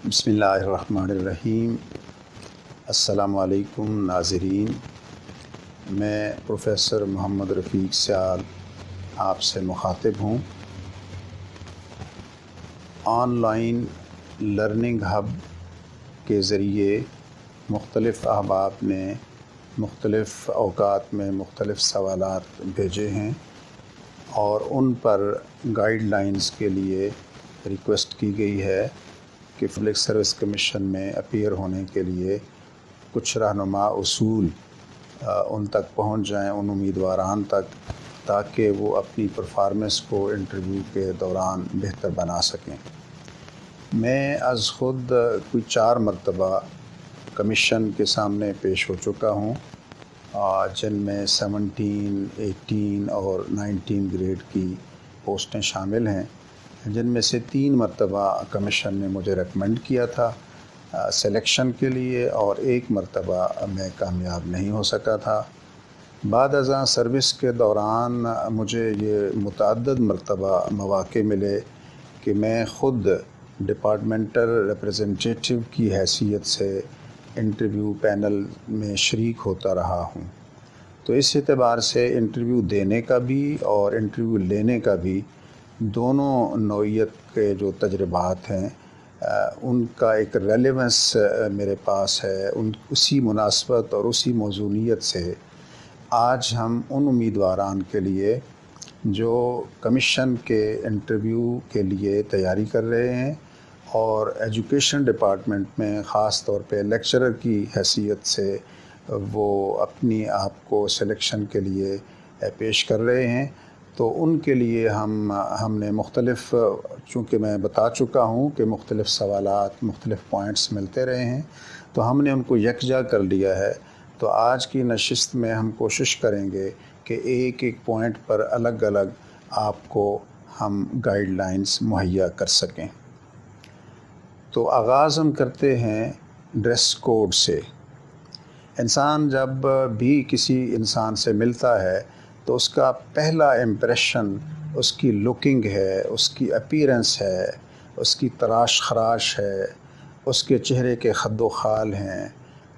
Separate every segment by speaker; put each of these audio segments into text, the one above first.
Speaker 1: بسم اللہ الرحمن الرحیم۔ السلام علیکم ناظرین، میں پروفیسر محمد رفیق سیال آپ سے مخاطب ہوں۔ آن لائن لرننگ ہب کے ذریعے مختلف احباب نے مختلف اوقات میں مختلف سوالات بھیجے ہیں اور ان پر گائیڈ لائنز کے لیے ریکویسٹ کی گئی ہے کہ پبلک سروس کمیشن میں اپیئر ہونے کے لیے کچھ رہنما اصول ان تک پہنچ جائیں، ان امیدواران تک، تاکہ وہ اپنی پرفارمنس کو انٹرویو کے دوران بہتر بنا سکیں۔ میں از خود کوئی 4 مرتبہ کمیشن کے سامنے پیش ہو چکا ہوں، جن میں 17، 18 اور 19 گریڈ کی پوسٹیں شامل ہیں، جن میں سے 3 مرتبہ کمیشن نے مجھے ریکمنڈ کیا تھا سلیکشن کے لیے، اور 1 مرتبہ میں کامیاب نہیں ہو سکا تھا۔ بعد ازاں سروس کے دوران مجھے یہ متعدد مرتبہ مواقع ملے کہ میں خود ڈپارٹمنٹل ریپریزنٹیٹیو کی حیثیت سے انٹرویو پینل میں شریک ہوتا رہا ہوں۔ تو اس اعتبار سے انٹرویو دینے کا بھی اور انٹرویو لینے کا بھی دونوں نوعیت کے جو تجربات ہیں ان کا ایک ریلیونس میرے پاس ہے۔ اسی مناسبت اور اسی موضوعیت سے آج ہم ان امیدواران کے لیے جو کمیشن کے انٹرویو کے لیے تیاری کر رہے ہیں اور ایجوکیشن ڈپارٹمنٹ میں خاص طور پہ لیکچرر کی حیثیت سے وہ اپنی آپ کو سلیکشن کے لیے پیش کر رہے ہیں، تو ان کے لیے ہم نے مختلف، چونکہ میں بتا چکا ہوں کہ مختلف سوالات، مختلف پوائنٹس ملتے رہے ہیں، تو ہم نے ان کو یکجا کر لیا ہے۔ تو آج کی نشست میں ہم کوشش کریں گے کہ ایک ایک پوائنٹ پر الگ الگ آپ کو ہم گائیڈ لائنز مہیا کر سکیں۔ تو آغاز ہم کرتے ہیں ڈریس کوڈ سے۔ انسان جب بھی کسی انسان سے ملتا ہے تو اس کا پہلا امپریشن اس کی لکنگ ہے، اس کی اپیرنس ہے، اس کی تراش خراش ہے، اس کے چہرے کے خد و خال ہیں،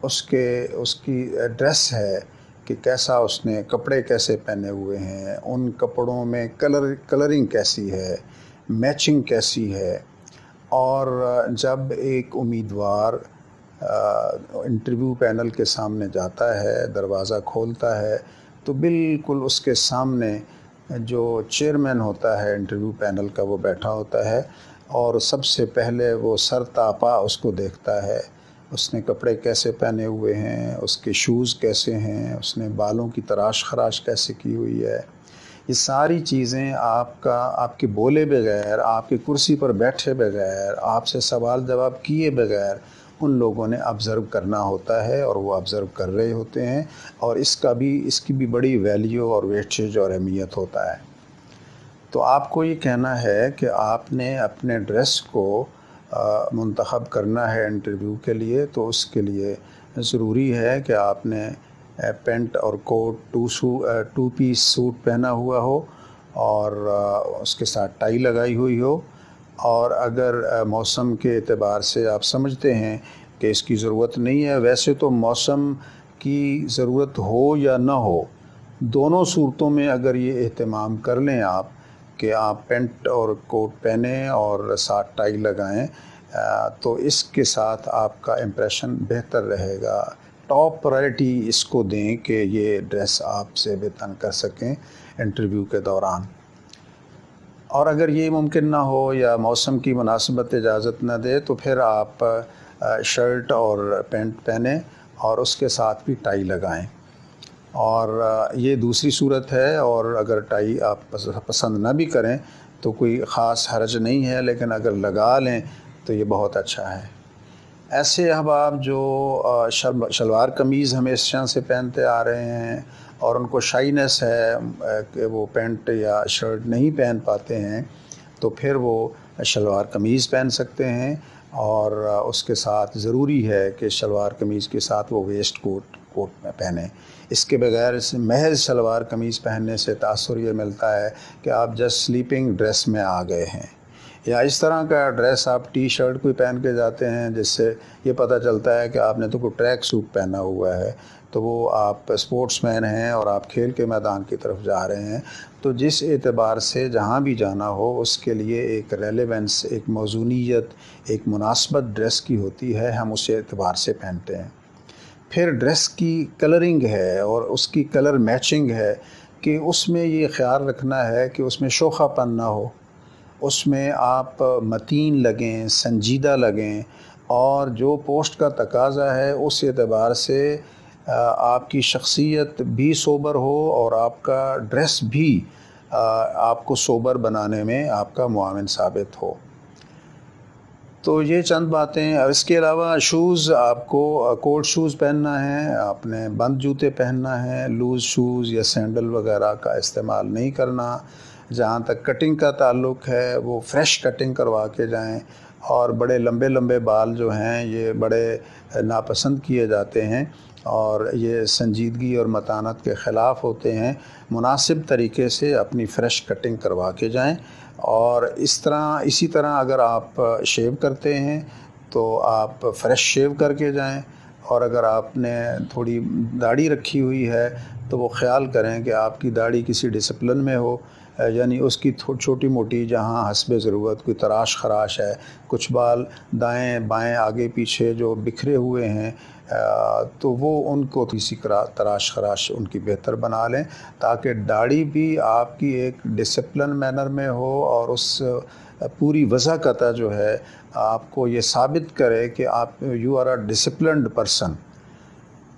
Speaker 1: اس کی ڈریس ہے کہ کیسا اس نے کپڑے کیسے پہنے ہوئے ہیں، ان کپڑوں میں کلرنگ کیسی ہے، میچنگ کیسی ہے۔ اور جب ایک امیدوار انٹرویو پینل کے سامنے جاتا ہے، دروازہ کھولتا ہے، تو بالکل اس کے سامنے جو چیئرمین ہوتا ہے انٹرویو پینل کا وہ بیٹھا ہوتا ہے، اور سب سے پہلے وہ سر تا پا اس کو دیکھتا ہے، اس نے کپڑے کیسے پہنے ہوئے ہیں، اس کے شوز کیسے ہیں، اس نے بالوں کی تراش خراش کیسے کی ہوئی ہے۔ یہ ساری چیزیں آپ کے بولے بغیر، آپ کی کرسی پر بیٹھے بغیر، آپ سے سوال جواب کیے بغیر ان لوگوں نے آبزرو کرنا ہوتا ہے، اور وہ آبزرو کر رہے ہوتے ہیں، اور اس کی بھی بڑی ویلیو اور ویٹیج اور اہمیت ہوتا ہے۔ تو آپ کو یہ کہنا ہے کہ آپ نے اپنے ڈریس کو منتخب کرنا ہے انٹرویو کے لیے، تو اس کے لیے ضروری ہے کہ آپ نے پینٹ اور کوٹ 2 پیس سوٹ پہنا ہوا ہو، اور اس کے ساتھ ٹائی لگائی ہوئی ہو، اور اگر موسم کے اعتبار سے آپ سمجھتے ہیں کہ اس کی ضرورت نہیں ہے، ویسے تو موسم کی ضرورت ہو یا نہ ہو، دونوں صورتوں میں اگر یہ اہتمام کر لیں آپ کہ آپ پینٹ اور کوٹ پہنیں اور ساتھ ٹائی لگائیں، تو اس کے ساتھ آپ کا امپریشن بہتر رہے گا۔ ٹاپ پرائرٹی اس کو دیں کہ یہ ڈریس آپ سے بہتر کر سکیں انٹرویو کے دوران۔ اور اگر یہ ممکن نہ ہو یا موسم کی مناسبت اجازت نہ دے، تو پھر آپ شرٹ اور پینٹ پہنیں اور اس کے ساتھ بھی ٹائی لگائیں، اور یہ دوسری صورت ہے۔ اور اگر ٹائی آپ پسند نہ بھی کریں تو کوئی خاص حرج نہیں ہے، لیکن اگر لگا لیں تو یہ بہت اچھا ہے۔ ایسے احباب جو شلوار قمیض ہمیشہ سے پہنتے آ رہے ہیں اور ان کو شائنس ہے کہ وہ پینٹ یا شرٹ نہیں پہن پاتے ہیں، تو پھر وہ شلوار قمیض پہن سکتے ہیں، اور اس کے ساتھ ضروری ہے کہ شلوار قمیض کے ساتھ وہ ویسٹ کوٹ میں پہنیں۔ اس کے بغیر محض شلوار قمیض پہننے سے تاثر یہ ملتا ہے کہ آپ جسٹ سلیپنگ ڈریس میں آ گئے ہیں۔ یا اس طرح کا ڈریس آپ ٹی شرٹ کوئی پہن کے جاتے ہیں جس سے یہ پتہ چلتا ہے کہ آپ نے تو کوئی ٹریک سوٹ پہنا ہوا ہے، تو وہ آپ اسپورٹس مین ہیں اور آپ کھیل کے میدان کی طرف جا رہے ہیں، تو جس اعتبار سے جہاں بھی جانا ہو اس کے لیے ایک ریلیونس، ایک موزونیت، ایک مناسبت ڈریس کی ہوتی ہے، ہم اس اعتبار سے پہنتے ہیں۔ پھر ڈریس کی کلرنگ ہے اور اس کی کلر میچنگ ہے کہ اس میں یہ خیال رکھنا ہے کہ اس میں شوخہ پن نہ ہو، اس میں آپ متین لگیں، سنجیدہ لگیں، اور جو پوسٹ کا تقاضا ہے اس اعتبار سے آپ کی شخصیت بھی سوبر ہو اور آپ کا ڈریس بھی آپ کو سوبر بنانے میں آپ کا معاون ثابت ہو۔ تو یہ چند باتیں۔ اس کے علاوہ شوز، آپ کو کوٹ شوز پہننا ہے، آپ نے بند جوتے پہننا ہے، لوز شوز یا سینڈل وغیرہ کا استعمال نہیں کرنا۔ جہاں تک کٹنگ کا تعلق ہے وہ فریش کٹنگ کروا کے جائیں، اور بڑے لمبے لمبے بال جو ہیں یہ بڑے ناپسند کیے جاتے ہیں اور یہ سنجیدگی اور متانت کے خلاف ہوتے ہیں۔ مناسب طریقے سے اپنی فریش کٹنگ کروا کے جائیں، اور اسی طرح اگر آپ شیو کرتے ہیں تو آپ فریش شیو کر کے جائیں، اور اگر آپ نے تھوڑی داڑھی رکھی ہوئی ہے تو وہ خیال کریں کہ آپ کی داڑھی کسی ڈسپلن میں ہو، یعنی اس کی چھوٹی موٹی جہاں حسب ضرورت کوئی تراش خراش ہے، کچھ بال دائیں بائیں آگے پیچھے جو بکھرے ہوئے ہیں، تو وہ ان کو کسی تراش خراش ان کی بہتر بنا لیں، تاکہ داڑھی بھی آپ کی ایک ڈسپلن مینر میں ہو، اور اس پوری وضاحت جو ہے آپ کو یہ ثابت کرے کہ آپ you are a disciplined person.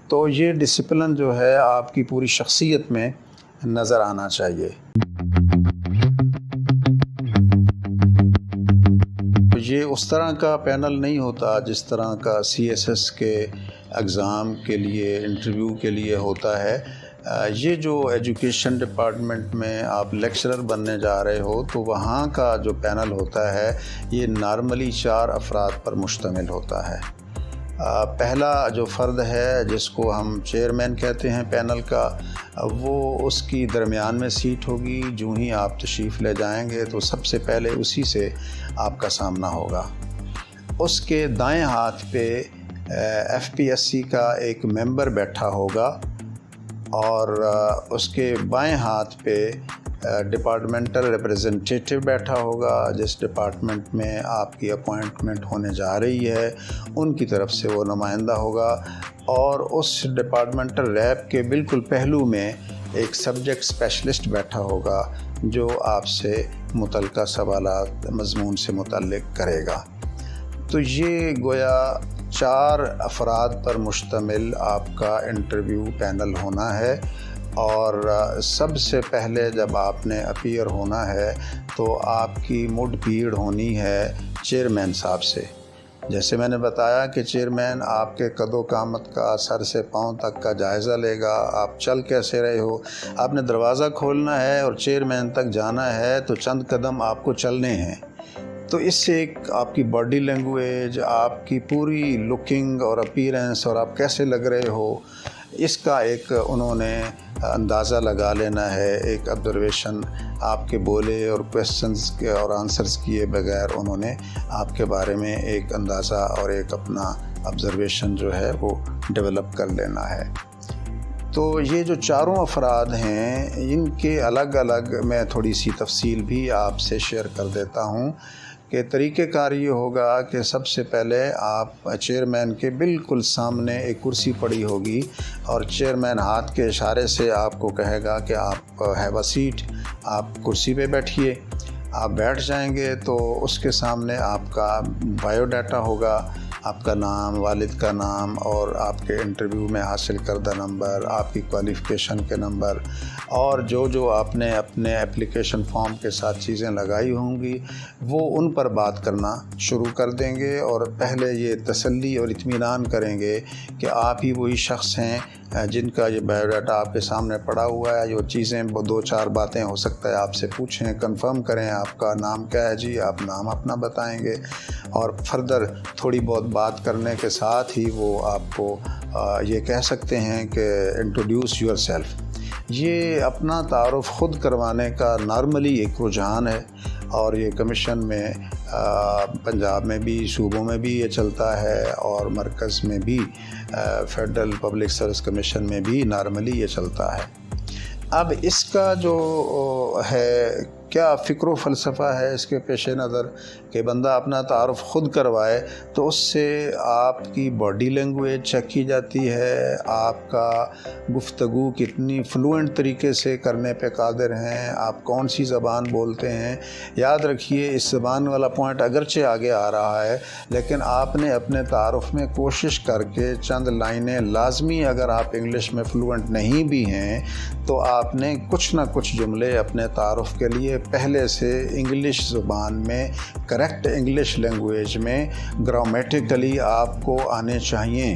Speaker 1: تو یہ ڈسپلن جو ہے آپ کی پوری شخصیت میں نظر آنا چاہیے۔ یہ اس طرح کا پینل نہیں ہوتا جس طرح کا CSS کے اگزام کے لیے، انٹرویو کے لیے ہوتا ہے۔ یہ جو ایجوکیشن ڈپارٹمنٹ میں آپ لیکچرر بننے جا رہے ہو تو وہاں کا جو پینل ہوتا ہے یہ نارملی 4 افراد پر مشتمل ہوتا ہے۔ پہلا جو فرد ہے جس کو ہم چیئرمین کہتے ہیں پینل کا، وہ اس کی درمیان میں سیٹ ہوگی۔ جو ہی آپ تشریف لے جائیں گے تو سب سے پہلے اسی سے آپ کا سامنا ہوگا۔ اس کے دائیں ہاتھ پہ FPSC کا ایک ممبر بیٹھا ہوگا، اور اس کے بائیں ہاتھ پہ ڈپارٹمنٹل ریپریزنٹیٹیو بیٹھا ہوگا، جس ڈپارٹمنٹ میں آپ کی اپوائنٹمنٹ ہونے جا رہی ہے ان کی طرف سے وہ نمائندہ ہوگا، اور اس ڈپارٹمنٹل ریپ کے بالکل پہلو میں ایک سبجیکٹ اسپیشلسٹ بیٹھا ہوگا جو آپ سے متعلقہ سوالات مضمون سے متعلق کرے گا۔ تو یہ گویا 4 افراد پر مشتمل آپ کا انٹرویو پینل ہونا ہے، اور سب سے پہلے جب آپ نے اپیئر ہونا ہے تو آپ کی مڈ بھیڑ ہونی ہے چیئرمین صاحب سے۔ جیسے میں نے بتایا کہ چیئرمین آپ کے قد و قامت کا سر سے پاؤں تک کا جائزہ لے گا، آپ چل کیسے رہے ہو، آپ نے دروازہ کھولنا ہے اور چیئرمین تک جانا ہے تو چند قدم آپ کو چلنے ہیں، تو اس سے ایک آپ کی باڈی لینگویج، آپ کی پوری لکنگ اور اپیرنس، اور آپ کیسے لگ رہے ہو، اس کا ایک انہوں نے اندازہ لگا لینا ہے۔ ایک آبزرویشن آپ کے بولے اور کویسچنز کے اور آنسرز کیے بغیر انہوں نے آپ کے بارے میں ایک اندازہ اور ایک اپنا آبزرویشن جو ہے وہ ڈیولپ کر لینا ہے۔ تو یہ جو 4 افراد ہیں ان کے الگ الگ میں تھوڑی سی تفصیل بھی آپ سے شیئر کر دیتا ہوں کہ طریقہ کار یہ ہوگا کہ سب سے پہلے آپ چیئرمین کے بالکل سامنے ایک کرسی پڑی ہوگی، اور چیئرمین ہاتھ کے اشارے سے آپ کو کہے گا کہ آپ ہیو اے سیٹ، آپ کرسی پہ بیٹھیے۔ آپ بیٹھ جائیں گے تو اس کے سامنے آپ کا بایو ڈاٹا ہوگا، آپ کا نام، والد کا نام، اور آپ کے انٹرویو میں حاصل کردہ نمبر، آپ کی کوالیفیکیشن کے نمبر، اور جو آپ نے اپنے اپلیکیشن فارم کے ساتھ چیزیں لگائی ہوں گی وہ ان پر بات کرنا شروع کر دیں گے، اور پہلے یہ تسلی اور اطمینان کریں گے کہ آپ ہی وہی شخص ہیں جن کا یہ بایو ڈاٹا آپ کے سامنے پڑا ہوا ہے۔ جو چیزیں 2-4 باتیں ہو سکتا ہے آپ سے پوچھیں، کنفرم کریں آپ کا نام کیا ہے، جی آپ نام اپنا بتائیں گے، اور فردر تھوڑی بہت بات کرنے کے ساتھ ہی وہ آپ کو یہ کہہ سکتے ہیں کہ انٹروڈیوس یور سیلف۔ یہ اپنا تعارف خود کروانے کا نارملی ایک رجحان ہے، اور یہ کمیشن میں پنجاب میں بھی، صوبوں میں بھی یہ چلتا ہے، اور مرکز میں بھی فیڈرل پبلک سروس کمیشن میں بھی نارملی یہ چلتا ہے۔ اب اس کا جو ہے کیا فکر و فلسفہ ہے اس کے پیش نظر کہ بندہ اپنا تعارف خود کروائے، تو اس سے آپ کی باڈی لینگویج چیک کی جاتی ہے، آپ کا گفتگو کتنی فلوئنٹ طریقے سے کرنے پہ قادر ہیں، آپ کون سی زبان بولتے ہیں۔ یاد رکھیے اس زبان والا پوائنٹ اگرچہ آگے آ رہا ہے، لیکن آپ نے اپنے تعارف میں کوشش کر کے چند لائنیں لازمی، اگر آپ انگلش میں فلوئنٹ نہیں بھی ہیں تو آپ نے کچھ نہ کچھ جملے اپنے تعارف کے لیے پہلے سے انگلش زبان میں، کریکٹ انگلش لینگویج میں گرامیٹیکلی آپ کو آنے چاہیے۔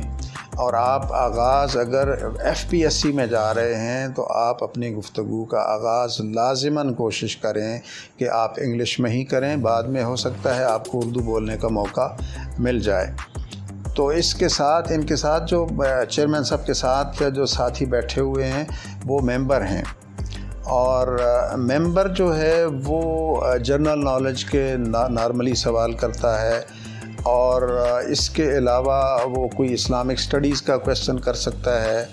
Speaker 1: اور آپ آغاز اگر FPSC میں جا رہے ہیں تو آپ اپنی گفتگو کا آغاز لازماً کوشش کریں کہ آپ انگلش میں ہی کریں، بعد میں ہو سکتا ہے آپ کو اردو بولنے کا موقع مل جائے۔ تو اس کے ساتھ، ان کے ساتھ جو چیئرمین صاحب کے ساتھ جو ساتھی بیٹھے ہوئے ہیں وہ ممبر ہیں، اور ممبر جو ہے وہ جنرل نالج کے نارملی سوال کرتا ہے، اور اس کے علاوہ وہ کوئی اسلامک اسٹڈیز کا کویسچن کر سکتا ہے،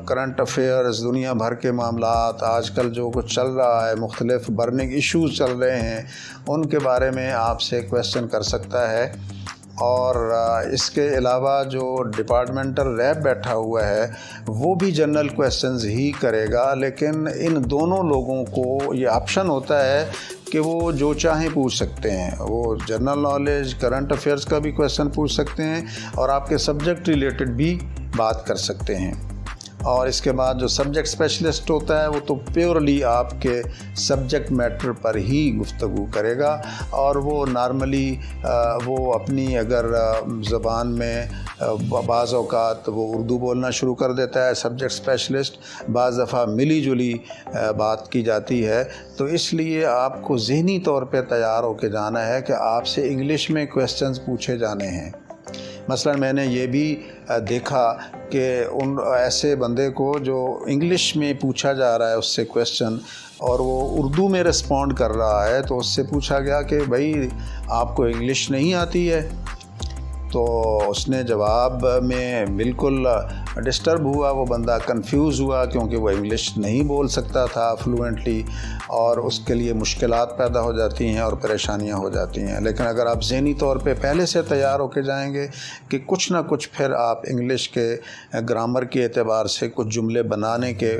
Speaker 1: کرنٹ افیئرز، دنیا بھر کے معاملات، آج کل جو کچھ چل رہا ہے، مختلف برننگ ایشوز چل رہے ہیں، ان کے بارے میں آپ سے کویسچن کر سکتا ہے۔ اور اس کے علاوہ جو ڈپارٹمنٹل ریپ بیٹھا ہوا ہے وہ بھی جنرل کویسچنز ہی کرے گا، لیکن ان دونوں لوگوں کو یہ آپشن ہوتا ہے کہ وہ جو چاہیں پوچھ سکتے ہیں، وہ جنرل نالج، کرنٹ افیئرز کا بھی کویسچن پوچھ سکتے ہیں، اور آپ کے سبجیکٹ ریلیٹڈ بھی بات کر سکتے ہیں۔ اور اس کے بعد جو سبجیکٹ اسپیشلسٹ ہوتا ہے وہ تو پیورلی آپ کے سبجیکٹ میٹر پر ہی گفتگو کرے گا، اور وہ نارملی وہ اپنی اگر زبان میں بعض اوقات وہ اردو بولنا شروع کر دیتا ہے سبجیکٹ اسپیشلسٹ، بعض دفعہ ملی جلی بات کی جاتی ہے، تو اس لیے آپ کو ذہنی طور پہ تیار ہو کے جانا ہے کہ آپ سے انگلش میں کویسچنز پوچھے جانے ہیں۔ مثلا میں نے یہ بھی دیکھا کہ ان ایسے بندے کو جو انگلش میں پوچھا جا رہا ہے اس سے کویسچن، اور وہ اردو میں رسپونڈ کر رہا ہے، تو اس سے پوچھا گیا کہ بھائی آپ کو انگلش نہیں آتی ہے؟ تو اس نے جواب میں بالکل ڈسٹرب ہوا، وہ بندہ کنفیوز ہوا کیونکہ وہ انگلش نہیں بول سکتا تھا فلوئنٹلی، اور اس کے لیے مشکلات پیدا ہو جاتی ہیں اور پریشانیاں ہو جاتی ہیں۔ لیکن اگر آپ ذہنی طور پہ پہلے سے تیار ہو کے جائیں گے کہ کچھ نہ کچھ پھر آپ انگلش کے گرامر کے اعتبار سے کچھ جملے بنانے کے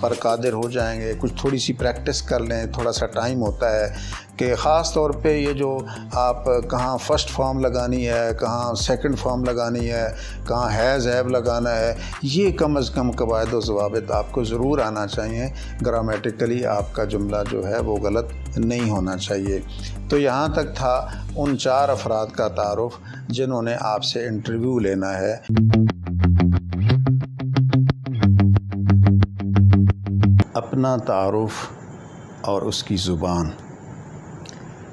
Speaker 1: پر قادر ہو جائیں گے، کچھ تھوڑی سی پریکٹس کر لیں، تھوڑا سا ٹائم ہوتا ہے کہ خاص طور پہ یہ جو آپ کہاں فرسٹ فارم لگانی ہے، کہاں سیکنڈ فارم لگانی ہے، کہاں ہیز ہیو لگانا ہے، یہ کم از کم قواعد و ضوابط آپ کو ضرور آنا چاہیے۔ گرامیٹیکلی آپ کا جملہ جو ہے وہ غلط نہیں ہونا چاہیے۔ تو یہاں تک تھا ان 4 افراد کا تعارف جنہوں نے آپ سے انٹرویو لینا ہے۔ اپنا تعارف اور اس کی زبان،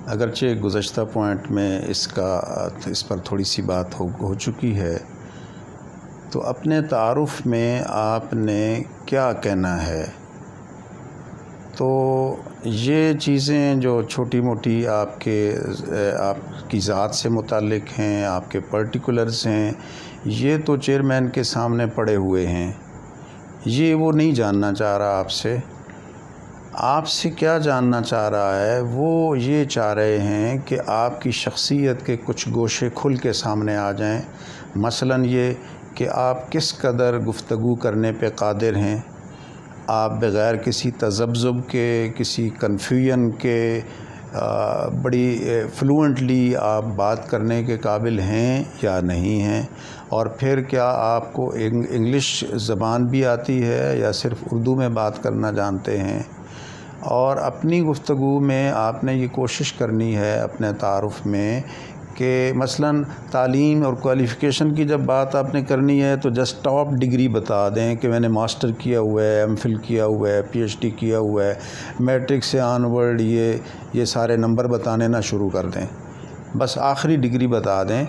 Speaker 1: اگرچہ گزشتہ پوائنٹ میں اس پر تھوڑی سی بات ہو چکی ہے، تو اپنے تعارف میں آپ نے کیا کہنا ہے؟ تو یہ چیزیں جو چھوٹی موٹی آپ کی ذات سے متعلق ہیں، آپ کے پرٹیکولرز ہیں، یہ تو چیئرمین کے سامنے پڑے ہوئے ہیں، یہ وہ نہیں جاننا چاہ رہا آپ سے کیا جاننا چاہ رہا ہے؟ وہ یہ چاہ رہے ہیں کہ آپ کی شخصیت کے کچھ گوشے کھل کے سامنے آ جائیں، مثلاً یہ کہ آپ کس قدر گفتگو کرنے پہ قادر ہیں، آپ بغیر کسی تذبذب کے، کسی کنفیوژن کے بڑی فلوئنٹلی آپ بات کرنے کے قابل ہیں یا نہیں ہیں، اور پھر کیا آپ کو انگلش زبان بھی آتی ہے یا صرف اردو میں بات کرنا جانتے ہیں۔ اور اپنی گفتگو میں آپ نے یہ کوشش کرنی ہے اپنے تعارف میں کہ مثلاً تعلیم اور کوالیفیکیشن کی جب بات آپ نے کرنی ہے تو جسٹ ٹاپ ڈگری بتا دیں کہ میں نے ماسٹر کیا ہوا ہے، M.Phil کیا ہوا ہے، PhD کیا ہوا ہے، میٹرک سے آن ورڈ یہ سارے نمبر بتانے نہ شروع کر دیں، بس آخری ڈگری بتا دیں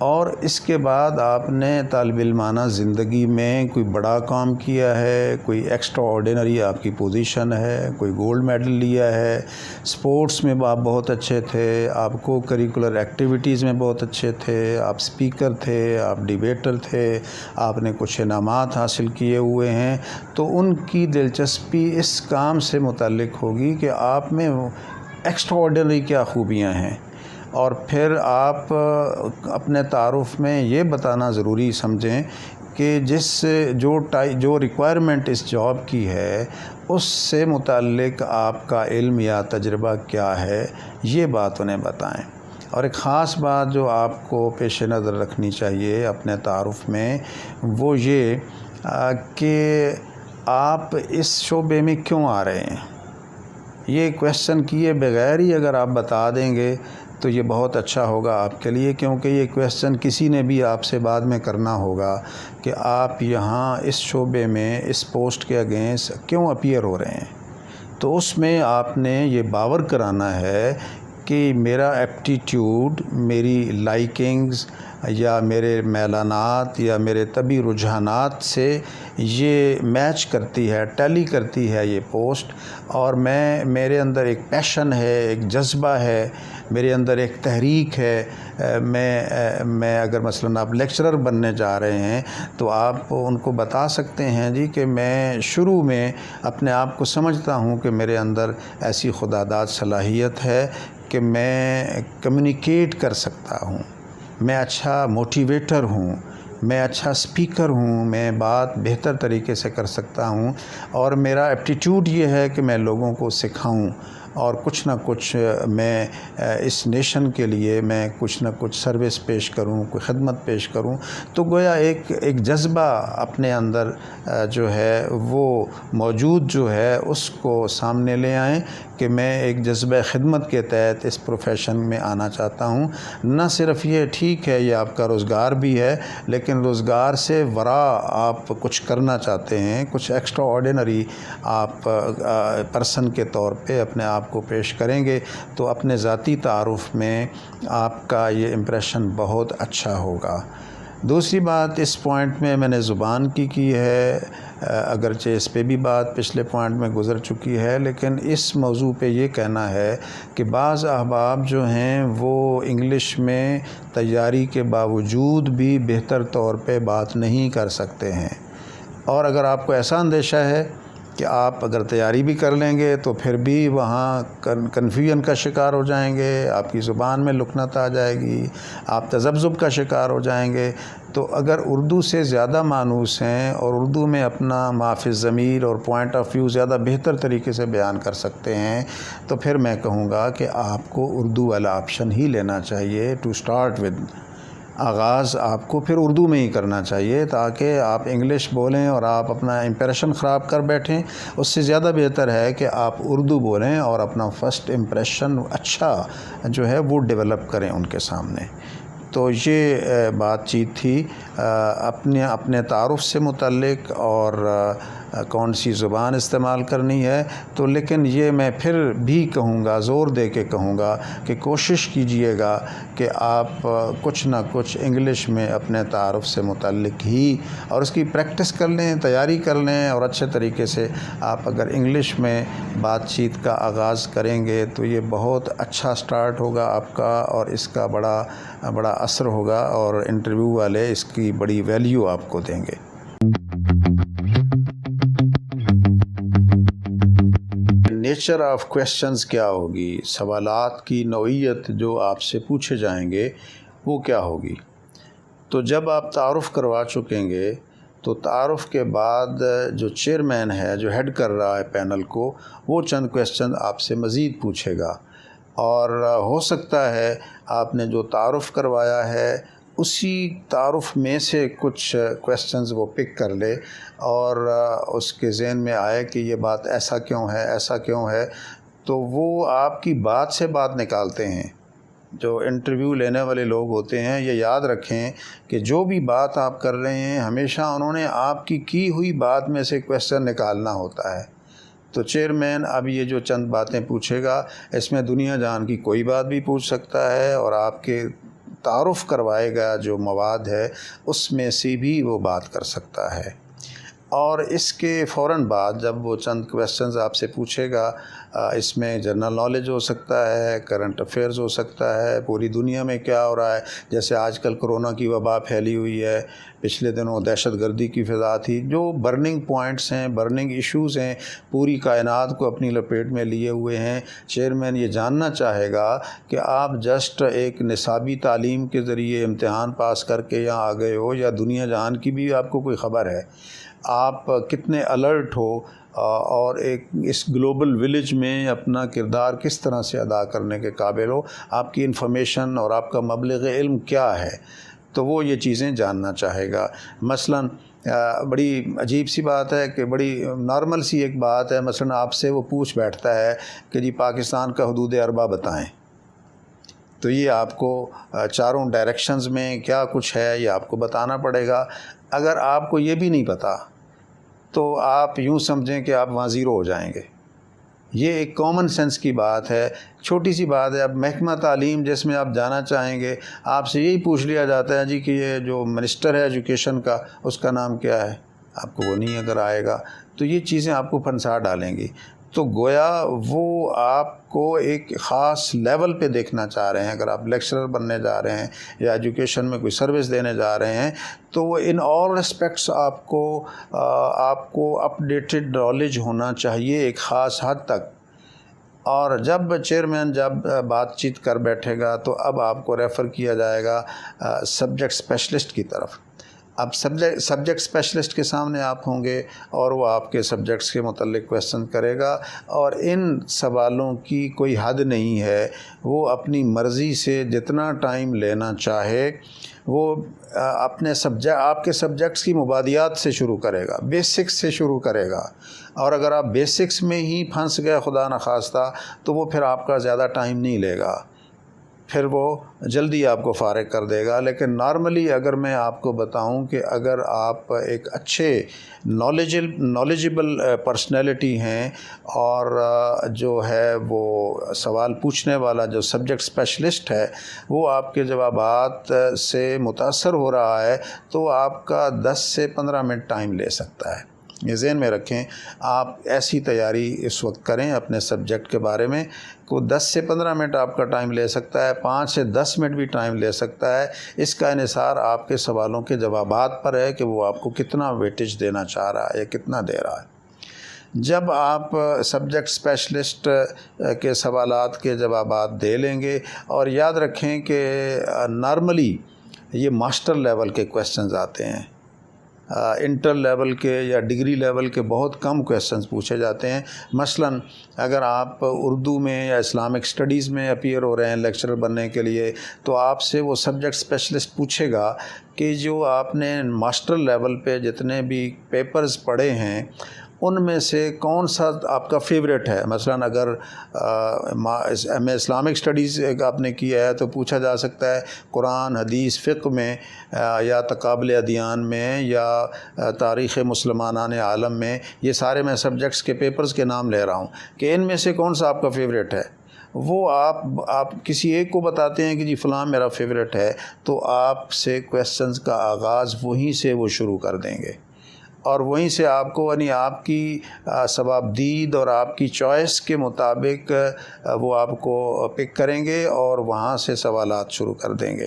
Speaker 1: اور اس کے بعد آپ نے طالب علمانہ زندگی میں کوئی بڑا کام کیا ہے، کوئی ایکسٹرا آرڈینری آپ کی پوزیشن ہے، کوئی گولڈ میڈل لیا ہے، سپورٹس میں آپ بہت اچھے تھے، آپ کو کریکولر ایکٹیویٹیز میں بہت اچھے تھے، آپ اسپیکر تھے، آپ ڈیبیٹر تھے، آپ نے کچھ انعامات حاصل کیے ہوئے ہیں، تو ان کی دلچسپی اس کام سے متعلق ہوگی کہ آپ میں ایکسٹرا آرڈینری کیا خوبیاں ہیں، اور پھر آپ اپنے تعارف میں یہ بتانا ضروری سمجھیں کہ جو ریکوائرمنٹ اس جاب کی ہے اس سے متعلق آپ کا علم یا تجربہ کیا ہے، یہ بات انہیں بتائیں۔ اور ایک خاص بات جو آپ کو پیش نظر رکھنی چاہیے اپنے تعارف میں وہ یہ کہ آپ اس شعبے میں کیوں آ رہے ہیں، یہ کویشچن کیے بغیر ہی اگر آپ بتا دیں گے تو یہ بہت اچھا ہوگا آپ کے لیے، کیونکہ یہ کویشچن کسی نے بھی آپ سے بعد میں کرنا ہوگا کہ آپ یہاں اس شعبے میں اس پوسٹ کے اگینسٹ کیوں اپیئر ہو رہے ہیں۔ تو اس میں آپ نے یہ باور کرانا ہے کہ میرا ایپٹیٹیوڈ، میری لائکنگز یا میرے میلانات یا میرے طبی رجحانات سے یہ میچ کرتی ہے، ٹیلی کرتی ہے یہ پوسٹ، اور میرے اندر ایک پیشن ہے، ایک جذبہ ہے، میرے اندر ایک تحریک ہے۔ میں اگر مثلاً آپ لیکچرر بننے جا رہے ہیں تو آپ ان کو بتا سکتے ہیں جی کہ میں شروع میں اپنے آپ کو سمجھتا ہوں کہ میرے اندر ایسی خداداد صلاحیت ہے کہ میں کمیونیکیٹ کر سکتا ہوں، میں اچھا موٹیویٹر ہوں، میں اچھا اسپیکر ہوں، میں بات بہتر طریقے سے کر سکتا ہوں، اور میرا ایپٹیٹیوڈ یہ ہے کہ میں لوگوں کو سکھاؤں اور کچھ نہ کچھ میں اس نیشن کے لیے میں کچھ نہ کچھ سروس پیش کروں، کوئی خدمت پیش کروں۔ تو گویا ایک جذبہ اپنے اندر جو ہے وہ موجود جو ہے اس کو سامنے لے آئیں کہ میں ایک جذبہ خدمت کے تحت اس پروفیشن میں آنا چاہتا ہوں۔ نہ صرف یہ ٹھیک ہے یہ آپ کا روزگار بھی ہے، لیکن روزگار سے وراء آپ کچھ کرنا چاہتے ہیں، کچھ ایکسٹرا آرڈینری آپ پرسن کے طور پہ اپنے آپ کو پیش کریں گے تو اپنے ذاتی تعارف میں آپ کا یہ امپریشن بہت اچھا ہوگا۔ دوسری بات اس پوائنٹ میں نے زبان کی ہے، اگرچہ اس پہ بھی بات پچھلے پوائنٹ میں گزر چکی ہے، لیکن اس موضوع پہ یہ کہنا ہے کہ بعض احباب جو ہیں وہ انگلش میں تیاری کے باوجود بھی بہتر طور پہ بات نہیں کر سکتے ہیں، اور اگر آپ کو ایسا اندیشہ ہے کہ آپ اگر تیاری بھی کر لیں گے تو پھر بھی وہاں کنفیوژن کا شکار ہو جائیں گے، آپ کی زبان میں لکنت آ جائے گی، آپ تذبذب کا شکار ہو جائیں گے، تو اگر اردو سے زیادہ مانوس ہیں اور اردو میں اپنا ما فی الضمیر اور پوائنٹ آف ویو زیادہ بہتر طریقے سے بیان کر سکتے ہیں، تو پھر میں کہوں گا کہ آپ کو اردو والا آپشن ہی لینا چاہیے ٹو سٹارٹ ود۔ آغاز آپ کو پھر اردو میں ہی کرنا چاہیے، تاکہ آپ انگلش بولیں اور آپ اپنا امپریشن خراب کر بیٹھیں، اس سے زیادہ بہتر ہے کہ آپ اردو بولیں اور اپنا فرسٹ امپریشن اچھا جو ہے وہ ڈیولپ کریں ان کے سامنے۔ تو یہ بات چیت تھی اپنے تعارف سے متعلق اور کون سی زبان استعمال کرنی ہے، تو لیکن یہ میں پھر بھی کہوں گا، زور دے کے کہوں گا کہ کوشش کیجئے گا کہ آپ کچھ نہ کچھ انگلش میں اپنے تعارف سے متعلق ہی اور اس کی پریکٹس کر لیں، تیاری کر لیں، اور اچھے طریقے سے آپ اگر انگلش میں بات چیت کا آغاز کریں گے تو یہ بہت اچھا سٹارٹ ہوگا آپ کا، اور اس کا بڑا اثر ہوگا، اور انٹرویو والے اس کی بڑی ویلیو آپ کو دیں گے۔ نیچر آف کویشچنز کیا ہوگی، سوالات کی نوعیت جو آپ سے پوچھے جائیں گے وہ کیا ہوگی؟ تو جب آپ تعارف کروا چکیں گے تو تعارف کے بعد جو چیئرمین ہے، جو ہیڈ کر رہا ہے پینل کو، وہ چند کویشچن آپ سے مزید پوچھے گا، اور ہو سکتا ہے آپ نے جو تعارف کروایا ہے اسی تعارف میں سے کچھ کویشچنز وہ پک کر لے اور اس کے ذہن میں آئے کہ یہ بات ایسا کیوں ہے، ایسا کیوں ہے، تو وہ آپ کی بات سے بات نکالتے ہیں۔ جو انٹرویو لینے والے لوگ ہوتے ہیں یہ یاد رکھیں کہ جو بھی بات آپ کر رہے ہیں ہمیشہ انہوں نے آپ کی ہوئی بات میں سے کویشچن نکالنا ہوتا ہے۔ تو چیئرمین اب یہ جو چند باتیں پوچھے گا اس میں دنیا جان کی کوئی بات بھی پوچھ سکتا ہے، اور آپ کے تعارف کروائے گا جو مواد ہے اس میں سے بھی وہ بات کر سکتا ہے۔ اور اس کے فوراً بعد جب وہ چند کویسچنز آپ سے پوچھے گا، اس میں جنرل نالج ہو سکتا ہے، کرنٹ افیئرز ہو سکتا ہے، پوری دنیا میں کیا ہو رہا ہے، جیسے آج کل کرونا کی وبا پھیلی ہوئی ہے، پچھلے دنوں دہشت گردی کی فضا تھی، جو برننگ پوائنٹس ہیں، برننگ ایشوز ہیں، پوری کائنات کو اپنی لپیٹ میں لیے ہوئے ہیں۔ چیئرمین یہ جاننا چاہے گا کہ آپ جسٹ ایک نصابی تعلیم کے ذریعے امتحان پاس کر کے یہاں آ گئے ہو، یا دنیا جہان کی بھی آپ کو کوئی خبر ہے، آپ کتنے الرٹ ہو، اور ایک اس گلوبل ولیج میں اپنا کردار کس طرح سے ادا کرنے کے قابل ہو، آپ کی انفارمیشن اور آپ کا مبلغ علم کیا ہے، تو وہ یہ چیزیں جاننا چاہے گا۔ مثلاً بڑی عجیب سی بات ہے کہ بڑی نارمل سی ایک بات ہے، مثلاً آپ سے وہ پوچھ بیٹھتا ہے کہ جی پاکستان کا حدود اربع بتائیں، تو یہ آپ کو چاروں ڈائریکشنز میں کیا کچھ ہے یہ آپ کو بتانا پڑے گا۔ اگر آپ کو یہ بھی نہیں پتہ تو آپ یوں سمجھیں کہ آپ وہاں زیرو ہو جائیں گے۔ یہ ایک کامن سینس کی بات ہے، چھوٹی سی بات ہے۔ اب محکمہ تعلیم جس میں آپ جانا چاہیں گے، آپ سے یہی پوچھ لیا جاتا ہے جی کہ یہ جو منسٹر ہے ایجوکیشن کا، اس کا نام کیا ہے، آپ کو وہ نہیں اگر آئے گا تو یہ چیزیں آپ کو پھنسا ڈالیں گی۔ تو گویا وہ آپ کو ایک خاص لیول پہ دیکھنا چاہ رہے ہیں۔ اگر آپ لیکچرر بننے جا رہے ہیں یا ایجوکیشن میں کوئی سروس دینے جا رہے ہیں، تو وہ ان آل ریسپیکٹس آپ کو اپڈیٹڈ نالج ہونا چاہیے ایک خاص حد تک۔ اور جب چیئرمین بات چیت کر بیٹھے گا تو اب آپ کو ریفر کیا جائے گا سبجیکٹ اسپیشلسٹ کی طرف۔ اب سبجیکٹ اسپیشلسٹ کے سامنے آپ ہوں گے اور وہ آپ کے سبجیکٹس کے متعلق کویسچن کرے گا، اور ان سوالوں کی کوئی حد نہیں ہے، وہ اپنی مرضی سے جتنا ٹائم لینا چاہے وہ آپ کے سبجیکٹس کی مبادیات سے شروع کرے گا، بیسکس سے شروع کرے گا، اور اگر آپ بیسکس میں ہی پھنس گئے خدا نخواستہ تو وہ پھر آپ کا زیادہ ٹائم نہیں لے گا، پھر وہ جلدی آپ کو فارغ کر دے گا۔ لیکن نارملی اگر میں آپ کو بتاؤں کہ اگر آپ ایک اچھے نالجبل پرسنالٹی ہیں، اور جو ہے وہ سوال پوچھنے والا جو سبجیکٹ اسپیشلسٹ ہے وہ آپ کے جوابات سے متاثر ہو رہا ہے، تو آپ کا 10 سے 15 منٹ ٹائم لے سکتا ہے۔ یہ ذہن میں رکھیں، آپ ایسی تیاری اس وقت کریں اپنے سبجیکٹ کے بارے میں کو 10 سے 15 منٹ آپ کا ٹائم لے سکتا ہے، 5 سے 10 منٹ بھی ٹائم لے سکتا ہے۔ اس کا انحصار آپ کے سوالوں کے جوابات پر ہے کہ وہ آپ کو کتنا ویٹیج دینا چاہ رہا ہے یا کتنا دے رہا ہے۔ جب آپ سبجیکٹ اسپیشلسٹ کے سوالات کے جوابات دے لیں گے، اور یاد رکھیں کہ نارملی یہ ماسٹر لیول کے کویسچنز آتے ہیں، انٹر لیول کے یا ڈگری لیول کے بہت کم کویسچنز پوچھے جاتے ہیں۔ مثلاً اگر آپ اردو میں یا اسلامک اسٹڈیز میں اپیئر ہو رہے ہیں لیکچرر بننے کے لیے، تو آپ سے وہ سبجیکٹ اسپیشلسٹ پوچھے گا کہ جو آپ نے ماسٹر لیول پہ جتنے بھی پیپرز پڑھے ہیں ان میں سے کون سا آپ کا فیوریٹ ہے۔ مثلاً اگر ایم اے اسلامک اسٹڈیز آپ نے کیا ہے تو پوچھا جا سکتا ہے قرآن، حدیث، فقہ میں، یا تقابل ادیان میں، یا تاریخ مسلمانان عالم میں، یہ سارے میں سبجیکٹس کے پیپرز کے نام لے رہا ہوں، کہ ان میں سے کون سا آپ کا فیوریٹ ہے۔ وہ آپ کسی ایک کو بتاتے ہیں کہ جی فلاں میرا فیوریٹ ہے، تو آپ سے کویسچنز کا آغاز وہیں سے وہ شروع کر دیں گے، اور وہیں سے آپ کو یعنی آپ کی ثوابدید اور آپ کی چوائس کے مطابق وہ آپ کو پک کریں گے اور وہاں سے سوالات شروع کر دیں گے۔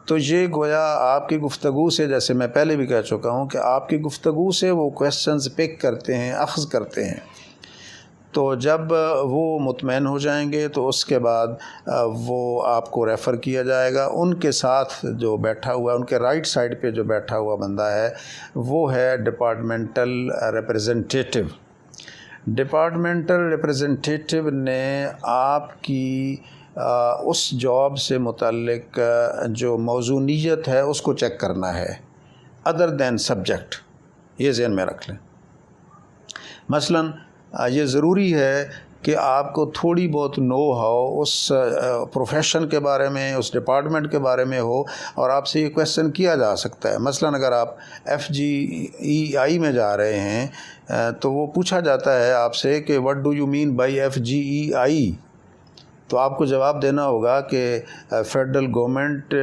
Speaker 1: تو یہ گویا آپ کی گفتگو سے، جیسے میں پہلے بھی کہہ چکا ہوں کہ آپ کی گفتگو سے وہ کویسچنز پک کرتے ہیں، اخذ کرتے ہیں۔ تو جب وہ مطمئن ہو جائیں گے تو اس کے بعد وہ آپ کو ریفر کیا جائے گا۔ ان کے ساتھ جو بیٹھا ہوا ہے، ان کے رائٹ سائڈ پہ جو بیٹھا ہوا بندہ ہے وہ ہے ڈپارٹمنٹل ریپریزنٹیٹیو۔ ڈپارٹمنٹل ریپریزنٹیٹیو نے آپ کی اس جاب سے متعلق جو موضوعیت ہے اس کو چیک کرنا ہے، ادر دین سبجیکٹ، یہ ذہن میں رکھ لیں۔ مثلاً یہ ضروری ہے کہ آپ کو تھوڑی بہت نو ہاؤ اس پروفیشن کے بارے میں، اس ڈپارٹمنٹ کے بارے میں ہو، اور آپ سے یہ کویسچن کیا جا سکتا ہے۔ مثلاً اگر آپ FGEI میں جا رہے ہیں تو وہ پوچھا جاتا ہے آپ سے کہ what do you mean by FGEI؟ تو آپ کو جواب دینا ہوگا کہ فیڈرل گورنمنٹ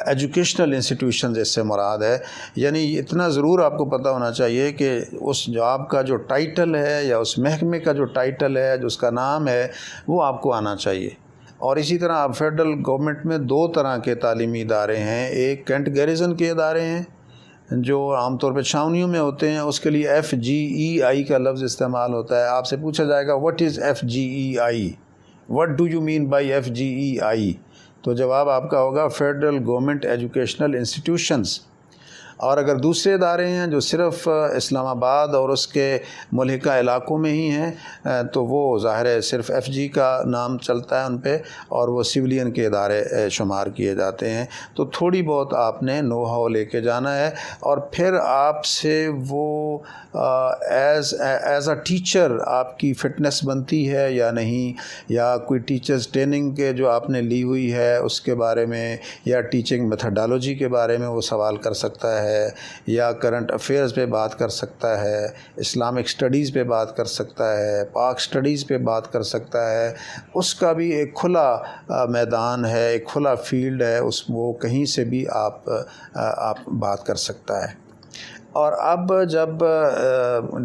Speaker 1: ایجوکیشنل انسٹیٹیوشنز اس سے مراد ہے. یعنی اتنا ضرور آپ کو پتہ ہونا چاہیے کہ اس جاب کا جو ٹائٹل ہے یا اس محکمے کا جو ٹائٹل ہے، جو اس کا نام ہے، وہ آپ کو آنا چاہیے. اور اسی طرح آپ فیڈرل گورنمنٹ میں 2 طرح کے تعلیمی ادارے ہیں. ایک کینٹ گیریزن کے ادارے ہیں جو عام طور پہ چھاؤنیوں میں ہوتے ہیں، اس کے لیے FGEI کا لفظ استعمال ہوتا ہے. آپ سے پوچھا جائے گا what is FGEI، what do you mean by FGEI، تو جواب آپ کا ہوگا فیڈرل گورنمنٹ ایجوکیشنل انسٹیٹیوشنز. اور اگر دوسرے ادارے ہیں جو صرف اسلام آباد اور اس کے ملحقہ علاقوں میں ہی ہیں تو وہ ظاہر ہے صرف FG کا نام چلتا ہے ان پہ، اور وہ سویلین کے ادارے شمار کیے جاتے ہیں. تو تھوڑی بہت آپ نے نو ہاؤ لے کے جانا ہے، اور پھر آپ سے وہ ایز اے ٹیچر آپ کی فٹنس بنتی ہے یا نہیں، یا کوئی ٹیچرز ٹریننگ کے جو آپ نے لی ہوئی ہے اس کے بارے میں، یا ٹیچنگ میتھڈالوجی کے بارے میں وہ سوال کر سکتا ہے، یا کرنٹ افیئرز پہ بات کر سکتا ہے، اسلامک اسٹڈیز پہ بات کر سکتا ہے، پاک اسٹڈیز پہ بات کر سکتا ہے. اس کا بھی ایک کھلا میدان ہے، ایک کھلا فیلڈ ہے، وہ کہیں سے بھی آپ بات کر سکتا ہے. اور اب جب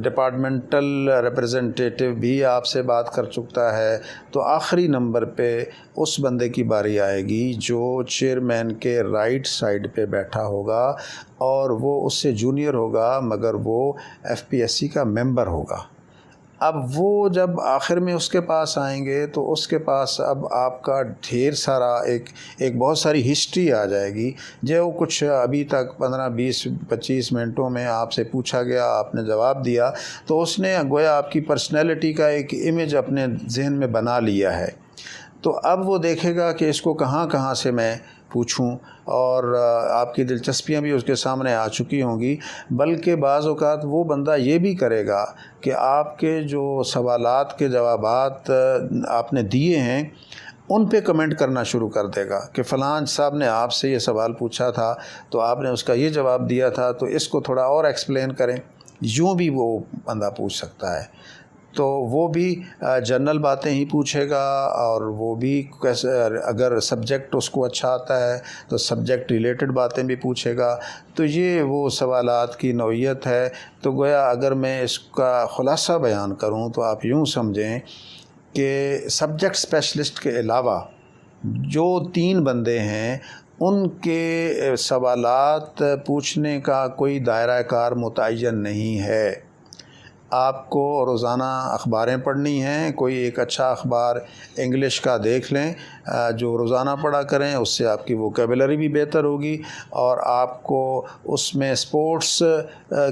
Speaker 1: ڈپارٹمنٹل ریپریزنٹیٹیو بھی آپ سے بات کر چکتا ہے تو آخری نمبر پہ اس بندے کی باری آئے گی جو چیئرمین کے رائٹ سائڈ پہ بیٹھا ہوگا، اور وہ اس سے جونیئر ہوگا مگر وہ FPSC کا ممبر ہوگا. اب وہ جب آخر میں اس کے پاس آئیں گے تو اس کے پاس اب آپ کا ڈھیر سارا ایک بہت ساری ہسٹری آ جائے گی، جو کچھ ابھی تک 15 20 25 منٹوں میں آپ سے پوچھا گیا، آپ نے جواب دیا، تو اس نے گویا آپ کی پرسنالٹی کا ایک امیج اپنے ذہن میں بنا لیا ہے. تو اب وہ دیکھے گا کہ اس کو کہاں سے میں پوچھوں، اور آپ کی دلچسپیاں بھی اس کے سامنے آ چکی ہوں گی. بلکہ بعض اوقات وہ بندہ یہ بھی کرے گا کہ آپ کے جو سوالات کے جوابات آپ نے دیے ہیں ان پہ کمنٹ کرنا شروع کر دے گا کہ فلاں صاحب نے آپ سے یہ سوال پوچھا تھا تو آپ نے اس کا یہ جواب دیا تھا، تو اس کو تھوڑا اور ایکسپلین کریں. یوں بھی وہ بندہ پوچھ سکتا ہے. تو وہ بھی جنرل باتیں ہی پوچھے گا، اور وہ بھی اگر سبجیکٹ اس کو اچھا آتا ہے تو سبجیکٹ ریلیٹڈ باتیں بھی پوچھے گا. تو یہ وہ سوالات کی نوعیت ہے. تو گویا اگر میں اس کا خلاصہ بیان کروں تو آپ یوں سمجھیں کہ سبجیکٹ اسپیشلسٹ کے علاوہ جو 3 بندے ہیں ان کے سوالات پوچھنے کا کوئی دائرہ کار متعین نہیں ہے. آپ کو روزانہ اخباریں پڑھنی ہیں، کوئی ایک اچھا اخبار انگلش کا دیکھ لیں جو روزانہ پڑھا کریں، اس سے آپ کی ووکیبلری بھی بہتر ہوگی، اور آپ کو اس میں سپورٹس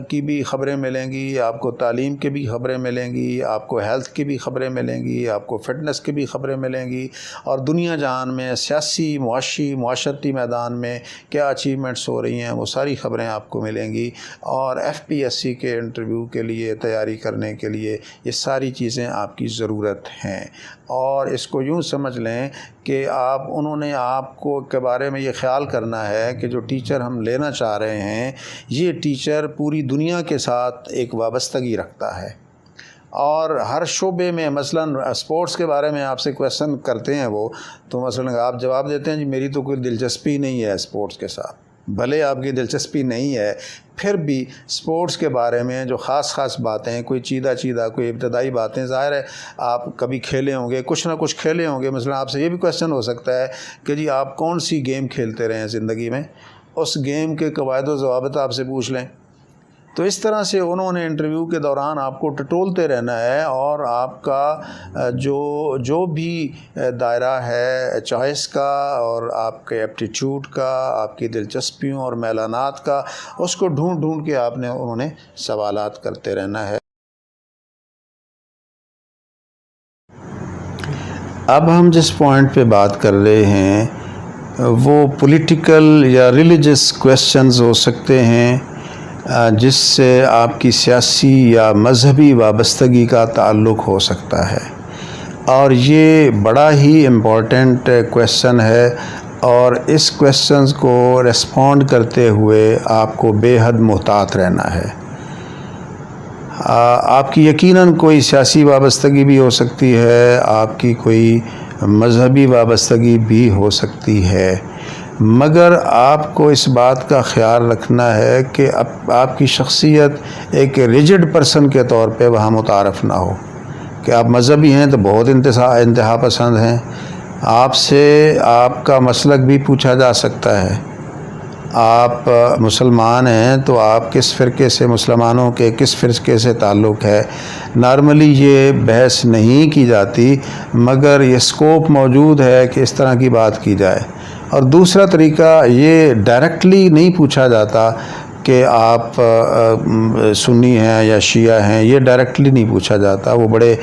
Speaker 1: کی بھی خبریں ملیں گی، آپ کو تعلیم کی بھی خبریں ملیں گی، آپ کو ہیلتھ کی بھی خبریں ملیں گی، آپ کو فٹنس کی بھی خبریں ملیں گی، اور دنیا جہان میں سیاسی معاشرتی میدان میں کیا اچیومنٹس ہو رہی ہیں وہ ساری خبریں آپ کو ملیں گی. اور FPSC کے انٹرویو کے لیے تیاری کرنے کے لیے یہ ساری چیزیں آپ کی ضرورت ہیں. اور اس کو یوں سمجھ لیں کہ انہوں نے آپ کو کے بارے میں یہ خیال کرنا ہے کہ جو ٹیچر ہم لینا چاہ رہے ہیں یہ ٹیچر پوری دنیا کے ساتھ ایک وابستگی رکھتا ہے، اور ہر شعبے میں مثلا سپورٹس کے بارے میں آپ سے کویشچن کرتے ہیں وہ، تو مثلا آپ جواب دیتے ہیں جی میری تو کوئی دلچسپی نہیں ہے سپورٹس کے ساتھ. بھلے آپ کی دلچسپی نہیں ہے، پھر بھی سپورٹس کے بارے میں جو خاص باتیں، کوئی چیدہ کوئی ابتدائی باتیں، ظاہر ہے آپ کبھی کھیلے ہوں گے، کچھ نہ کچھ کھیلے ہوں گے. مثلا آپ سے یہ بھی کویشچن ہو سکتا ہے کہ جی آپ کون سی گیم کھیلتے رہے ہیں زندگی میں، اس گیم کے قواعد و ضوابط آپ سے پوچھ لیں. تو اس طرح سے انہوں نے انٹرویو کے دوران آپ کو ٹٹولتے رہنا ہے، اور آپ کا جو بھی دائرہ ہے چوائس کا اور آپ کے ایپٹیٹیوڈ کا، آپ کی دلچسپیوں اور میلانات کا، اس کو ڈھونڈ کے انہوں نے سوالات کرتے رہنا ہے. اب ہم جس پوائنٹ پہ بات کر رہے ہیں وہ پولیٹیکل یا ریلیجس کویسچنز ہو سکتے ہیں جس سے آپ کی سیاسی یا مذہبی وابستگی کا تعلق ہو سکتا ہے، اور یہ بڑا ہی امپورٹنٹ کویشچن ہے، اور اس کویشچنز کو ریسپونڈ کرتے ہوئے آپ کو بے حد محتاط رہنا ہے. آپ کی یقیناً کوئی سیاسی وابستگی بھی ہو سکتی ہے، آپ کی کوئی مذہبی وابستگی بھی ہو سکتی ہے، مگر آپ کو اس بات کا خیال رکھنا ہے کہ آپ کی شخصیت ایک ریجڈ پرسن کے طور پہ وہاں متعارف نہ ہو کہ آپ مذہبی ہیں تو بہت انتہا پسند ہیں، آپ سے آپ کا مسلک بھی پوچھا جا سکتا ہے، آپ مسلمان ہیں تو آپ کس فرقے سے، مسلمانوں کے کس فرقے سے تعلق ہے، نارملی یہ بحث نہیں کی جاتی، مگر یہ سکوپ موجود ہے کہ اس طرح کی بات کی جائے۔ اور دوسرا طریقہ یہ ڈائریکٹلی نہیں پوچھا جاتا کہ آپ سنی ہیں یا شیعہ ہیں، یہ ڈائریکٹلی نہیں پوچھا جاتا، وہ بڑے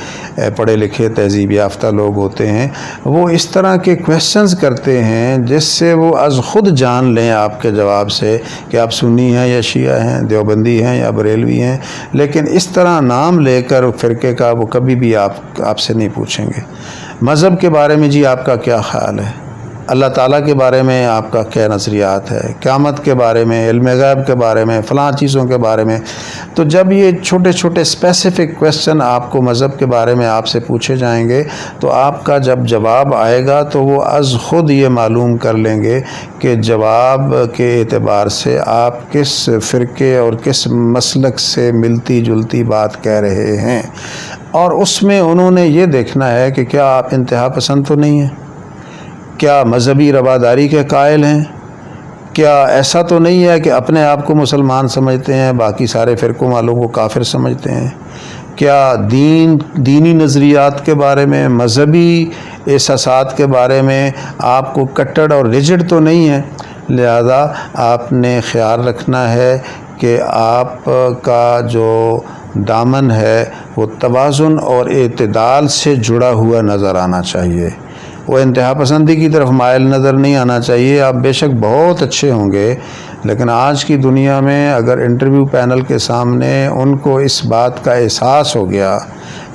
Speaker 1: پڑھے لکھے تہذیب یافتہ لوگ ہوتے ہیں، وہ اس طرح کے کویسچنز کرتے ہیں جس سے وہ از خود جان لیں آپ کے جواب سے کہ آپ سنی ہیں یا شیعہ ہیں، دیوبندی ہیں یا بریلوی ہیں، لیکن اس طرح نام لے کر فرقے کا وہ کبھی بھی آپ سے نہیں پوچھیں گے۔ مذہب کے بارے میں جی آپ کا کیا خیال ہے؟ اللہ تعالیٰ کے بارے میں آپ کا کیا نظریات ہے؟ قیامت کے بارے میں، علم غیب کے بارے میں، فلاں چیزوں کے بارے میں؟ تو جب یہ چھوٹے چھوٹے اسپیسیفک کویسچن آپ کو مذہب کے بارے میں آپ سے پوچھے جائیں گے تو آپ کا جب جواب آئے گا تو وہ از خود یہ معلوم کر لیں گے کہ جواب کے اعتبار سے آپ کس فرقے اور کس مسلک سے ملتی جلتی بات کہہ رہے ہیں، اور اس میں انہوں نے یہ دیکھنا ہے کہ کیا آپ انتہا پسند تو نہیں ہیں، کیا مذہبی رواداری کے قائل ہیں، کیا ایسا تو نہیں ہے کہ اپنے آپ کو مسلمان سمجھتے ہیں باقی سارے فرقوں والوں کو کافر سمجھتے ہیں، کیا دینی نظریات کے بارے میں، مذہبی احساسات کے بارے میں آپ کو کٹڑ اور ریجڈ تو نہیں ہے۔ لہذا آپ نے خیال رکھنا ہے کہ آپ کا جو دامن ہے وہ توازن اور اعتدال سے جڑا ہوا نظر آنا چاہیے، وہ انتہا پسندی کی طرف مائل نظر نہیں آنا چاہیے۔ آپ بے شک بہت اچھے ہوں گے، لیکن آج کی دنیا میں اگر انٹرویو پینل کے سامنے ان کو اس بات کا احساس ہو گیا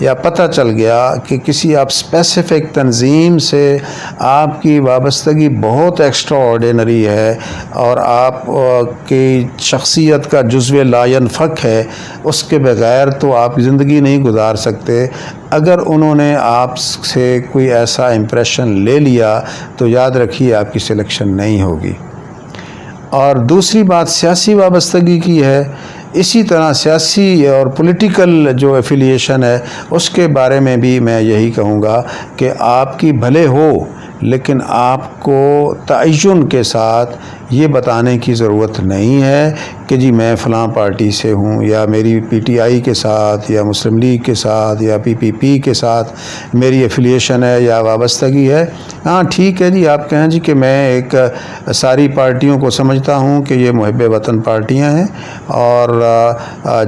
Speaker 1: یا پتہ چل گیا کہ کسی آپ اسپیسیفک تنظیم سے آپ کی وابستگی بہت ایکسٹرا آرڈینری ہے اور آپ کی شخصیت کا جزو لا ینفک ہے، اس کے بغیر تو آپ زندگی نہیں گزار سکتے، اگر انہوں نے آپ سے کوئی ایسا امپریشن لے لیا تو یاد رکھیے آپ کی سلیکشن نہیں ہوگی۔ اور دوسری بات سیاسی وابستگی کی ہے، اسی طرح سیاسی اور پولیٹیکل جو ایفیلیشن ہے اس کے بارے میں بھی میں یہی کہوں گا کہ آپ کی بھلے ہو، لیکن آپ کو تعین کے ساتھ یہ بتانے کی ضرورت نہیں ہے کہ جی میں فلاں پارٹی سے ہوں یا میری پی ٹی آئی کے ساتھ یا مسلم لیگ کے ساتھ یا پی پی پی کے ساتھ میری ایفیلیشن ہے یا وابستگی ہے۔ ہاں ٹھیک ہے جی، آپ کہیں جی کہ میں ایک ساری پارٹیوں کو سمجھتا ہوں کہ یہ محب وطن پارٹیاں ہیں اور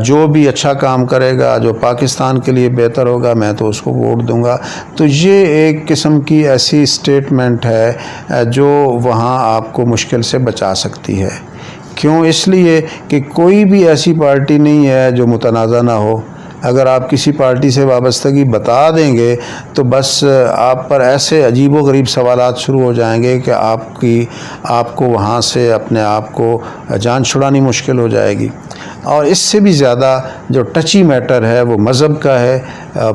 Speaker 1: جو بھی اچھا کام کرے گا، جو پاکستان کے لیے بہتر ہوگا، میں تو اس کو ووٹ دوں گا۔ تو یہ ایک قسم کی ایسی اسٹیٹمنٹ ہے جو وہاں آپ کو مشکل سے بچا سکتی ہے۔ کیوں؟ اس لیے کہ کوئی بھی ایسی پارٹی نہیں ہے جو متنازع نہ ہو۔ اگر آپ کسی پارٹی سے وابستگی بتا دیں گے تو بس آپ پر ایسے عجیب و غریب سوالات شروع ہو جائیں گے کہ آپ کو وہاں سے اپنے آپ کو جان چھڑانی مشکل ہو جائے گی۔ اور اس سے بھی زیادہ جو ٹچی میٹر ہے وہ مذہب کا ہے۔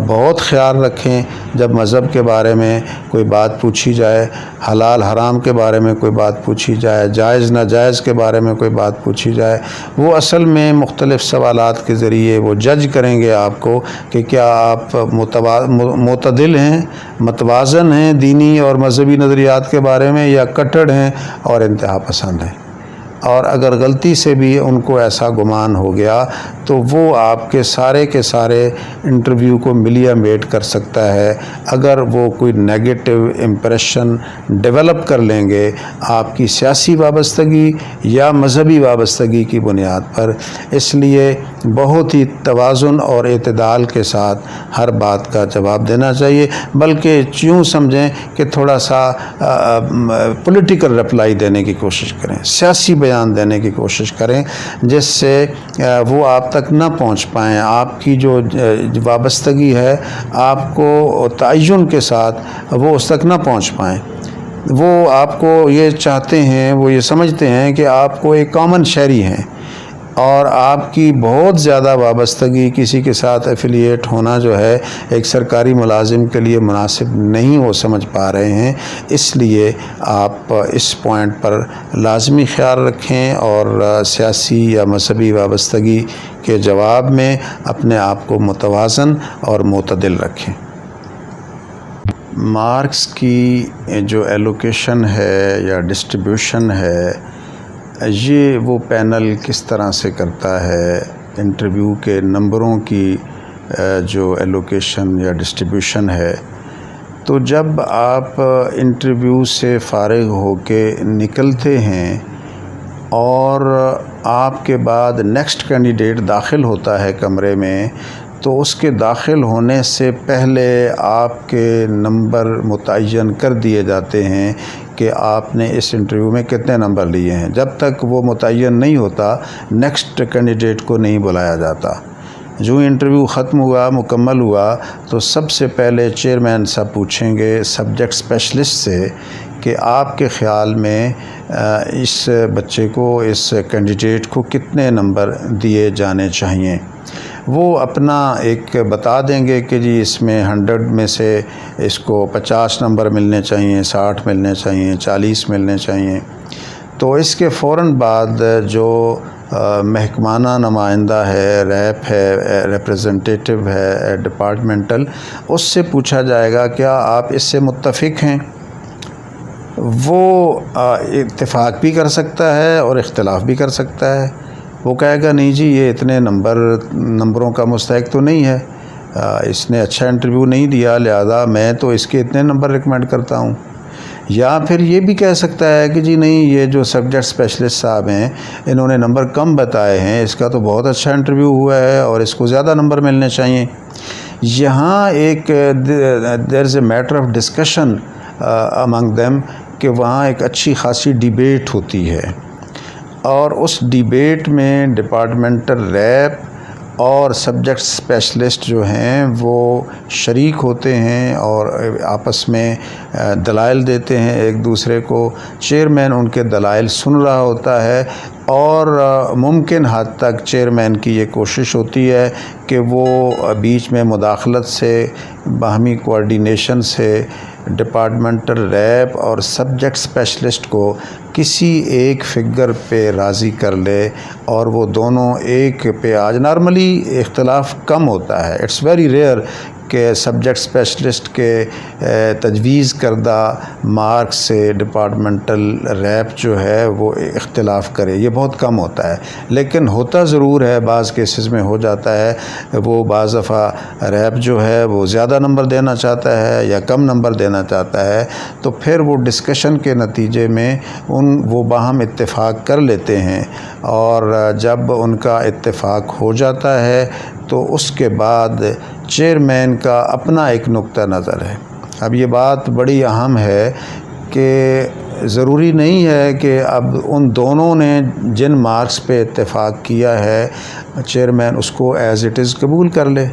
Speaker 1: بہت خیال رکھیں جب مذہب کے بارے میں کوئی بات پوچھی جائے، حلال حرام کے بارے میں کوئی بات پوچھی جائے، جائز ناجائز کے بارے میں کوئی بات پوچھی جائے، وہ اصل میں مختلف سوالات کے ذریعے وہ جج کریں گے آپ کو کہ کیا آپ معتدل ہیں، متوازن ہیں دینی اور مذہبی نظریات کے بارے میں، یا کٹڑ ہیں اور انتہا پسند ہیں۔ اور اگر غلطی سے بھی ان کو ایسا گمان ہو گیا تو وہ آپ کے سارے انٹرویو کو ملیا میٹ کر سکتا ہے اگر وہ کوئی نیگیٹو امپریشن ڈیولپ کر لیں گے آپ کی سیاسی وابستگی یا مذہبی وابستگی کی بنیاد پر۔ اس لیے بہت ہی توازن اور اعتدال کے ساتھ ہر بات کا جواب دینا چاہیے، بلکہ یوں سمجھیں کہ تھوڑا سا پولیٹیکل رپلائی دینے کی کوشش کریں، سیاسی بیان دینے کی کوشش کریں، جس سے وہ آپ تک نہ پہنچ پائیں۔ آپ کی جو وابستگی ہے آپ کو تعین کے ساتھ وہ اس تک نہ پہنچ پائیں۔ وہ آپ کو یہ چاہتے ہیں، وہ یہ سمجھتے ہیں کہ آپ کو ایک کامن شہری ہیں، اور آپ کی بہت زیادہ وابستگی کسی کے ساتھ ایفیلیٹ ہونا جو ہے ایک سرکاری ملازم کے لیے مناسب نہیں وہ سمجھ پا رہے ہیں، اس لیے آپ اس پوائنٹ پر لازمی خیال رکھیں اور سیاسی یا مذہبی وابستگی کے جواب میں اپنے آپ کو متوازن اور معتدل رکھیں۔ مارکس کی جو ایلوکیشن ہے یا ڈسٹریبیوشن ہے، یہ وہ پینل کس طرح سے کرتا ہے، انٹرویو کے نمبروں کی جو ایلوکیشن یا ڈسٹریبیوشن ہے، تو جب آپ انٹرویو سے فارغ ہو کے نکلتے ہیں اور آپ کے بعد نیکسٹ کینڈیڈیٹ داخل ہوتا ہے کمرے میں، تو اس کے داخل ہونے سے پہلے آپ کے نمبر متعین کر دیے جاتے ہیں کہ آپ نے اس انٹرویو میں کتنے نمبر لیے ہیں۔ جب تک وہ متعین نہیں ہوتا، نیکسٹ کینڈیڈیٹ کو نہیں بلایا جاتا۔ جو انٹرویو ختم ہوا، مکمل ہوا، تو سب سے پہلے چیئرمین صاحب پوچھیں گے سبجیکٹ اسپیشلسٹ سے کہ آپ کے خیال میں اس بچے کو، اس کینڈیڈیٹ کو کتنے نمبر دیے جانے چاہیے۔ وہ اپنا ایک بتا دیں گے کہ جی اس میں 100 میں سے اس کو 50 نمبر ملنے چاہیے، 60 ملنے چاہیے، 40 ملنے چاہیے۔ تو اس کے فوراً بعد جو محکمانہ نمائندہ ہے، ریپ ہے، ریپریزنٹیٹیو ہے ڈپارٹمنٹل، اس سے پوچھا جائے گا کیا آپ اس سے متفق ہیں۔ وہ اتفاق بھی کر سکتا ہے اور اختلاف بھی کر سکتا ہے۔ وہ کہے گا نہیں جی یہ اتنے نمبروں کا مستحق تو نہیں ہے، اس نے اچھا انٹرویو نہیں دیا، لہذا میں تو اس کے اتنے نمبر ریکمینڈ کرتا ہوں۔ یا پھر یہ بھی کہہ سکتا ہے کہ جی نہیں، یہ جو سبجیکٹ اسپیشلسٹ صاحب ہیں انہوں نے نمبر کم بتائے ہیں، اس کا تو بہت اچھا انٹرویو ہوا ہے اور اس کو زیادہ نمبر ملنے چاہیے۔ یہاں ایک there is a matter of discussion among them کہ وہاں ایک اچھی خاصی ڈیبیٹ ہوتی ہے، اور اس ڈیبیٹ میں ڈپارٹمنٹل ریپ اور سبجیکٹ اسپیشلسٹ جو ہیں وہ شریک ہوتے ہیں اور آپس میں دلائل دیتے ہیں ایک دوسرے کو۔ چیئرمین ان کے دلائل سن رہا ہوتا ہے، اور ممکن حد تک چیئرمین کی یہ کوشش ہوتی ہے کہ وہ بیچ میں مداخلت سے، باہمی کوارڈینیشن سے ڈپارٹمنٹل ریپ اور سبجیکٹ اسپیشلسٹ کو کسی ایک فگر پہ راضی کر لے، اور وہ دونوں ایک پہ آج نارملی اختلاف کم ہوتا ہے۔ اٹس ویری ریئر کہ سبجیکٹ اسپیشلسٹ کے تجویز کردہ مارکس سے ڈپارٹمنٹل ریپ جو ہے وہ اختلاف کرے، یہ بہت کم ہوتا ہے، لیکن ہوتا ضرور ہے، بعض کیسز میں ہو جاتا ہے۔ وہ بعض دفعہ ریپ جو ہے وہ زیادہ نمبر دینا چاہتا ہے یا کم نمبر دینا چاہتا ہے، تو پھر وہ ڈسکشن کے نتیجے میں وہ باہم اتفاق کر لیتے ہیں، اور جب ان کا اتفاق ہو جاتا ہے تو اس کے بعد چیئرمین کا اپنا ایک نقطہ نظر ہے۔ اب یہ بات بڑی اہم ہے کہ ضروری نہیں ہے کہ اب ان دونوں نے جن مارکس پہ اتفاق کیا ہے چیئرمین اس کو ایز اٹ از قبول کر لے۔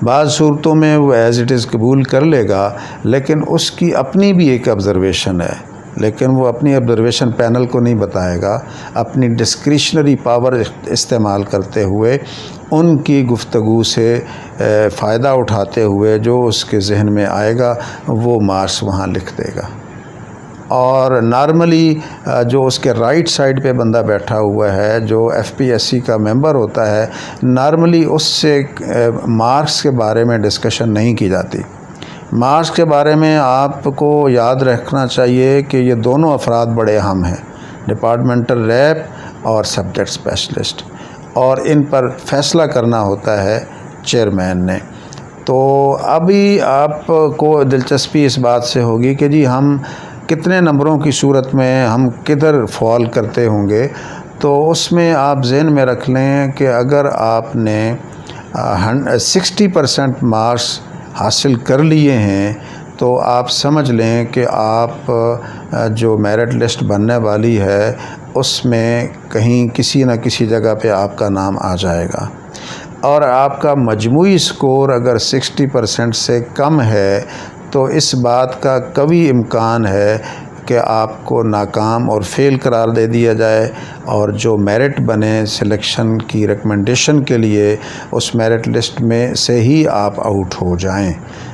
Speaker 1: بعض صورتوں میں وہ ایز اٹ از قبول کر لے گا، لیکن اس کی اپنی بھی ایک آبزرویشن ہے، لیکن وہ اپنی آبزرویشن پینل کو نہیں بتائے گا۔ اپنی ڈسکریشنری پاور استعمال کرتے ہوئے، ان کی گفتگو سے فائدہ اٹھاتے ہوئے جو اس کے ذہن میں آئے گا وہ مارکس وہاں لکھ دے گا۔ اور نارملی جو اس کے رائٹ سائڈ پہ بندہ بیٹھا ہوا ہے، جو ایف پی ایس سی کا ممبر ہوتا ہے، نارملی اس سے مارکس کے بارے میں ڈسکشن نہیں کی جاتی۔ مارکس کے بارے میں آپ کو یاد رکھنا چاہیے کہ یہ دونوں افراد بڑے اہم ہیں، ڈپارٹمنٹل ریپ اور سبجیکٹ اسپیشلسٹ، اور ان پر فیصلہ کرنا ہوتا ہے چیئرمین نے۔ تو ابھی آپ کو دلچسپی اس بات سے ہوگی کہ جی ہم کتنے نمبروں کی صورت میں ہم کدھر فال کرتے ہوں گے، تو اس میں آپ ذہن میں رکھ لیں کہ اگر آپ نے 60% مارکس حاصل کر لیے ہیں تو آپ سمجھ لیں کہ آپ جو میرٹ لسٹ بننے والی ہے اس میں کہیں کسی نہ کسی جگہ پہ آپ کا نام آ جائے گا، اور آپ کا مجموعی سکور اگر 60% سے کم ہے تو اس بات کا قوی امکان ہے کہ کہ آپ کو ناکام اور فیل قرار دے دیا جائے اور جو میرٹ بنے سلیکشن کی ریکمنڈیشن کے لیے اس میرٹ لسٹ میں سے ہی آپ آؤٹ ہو جائیں۔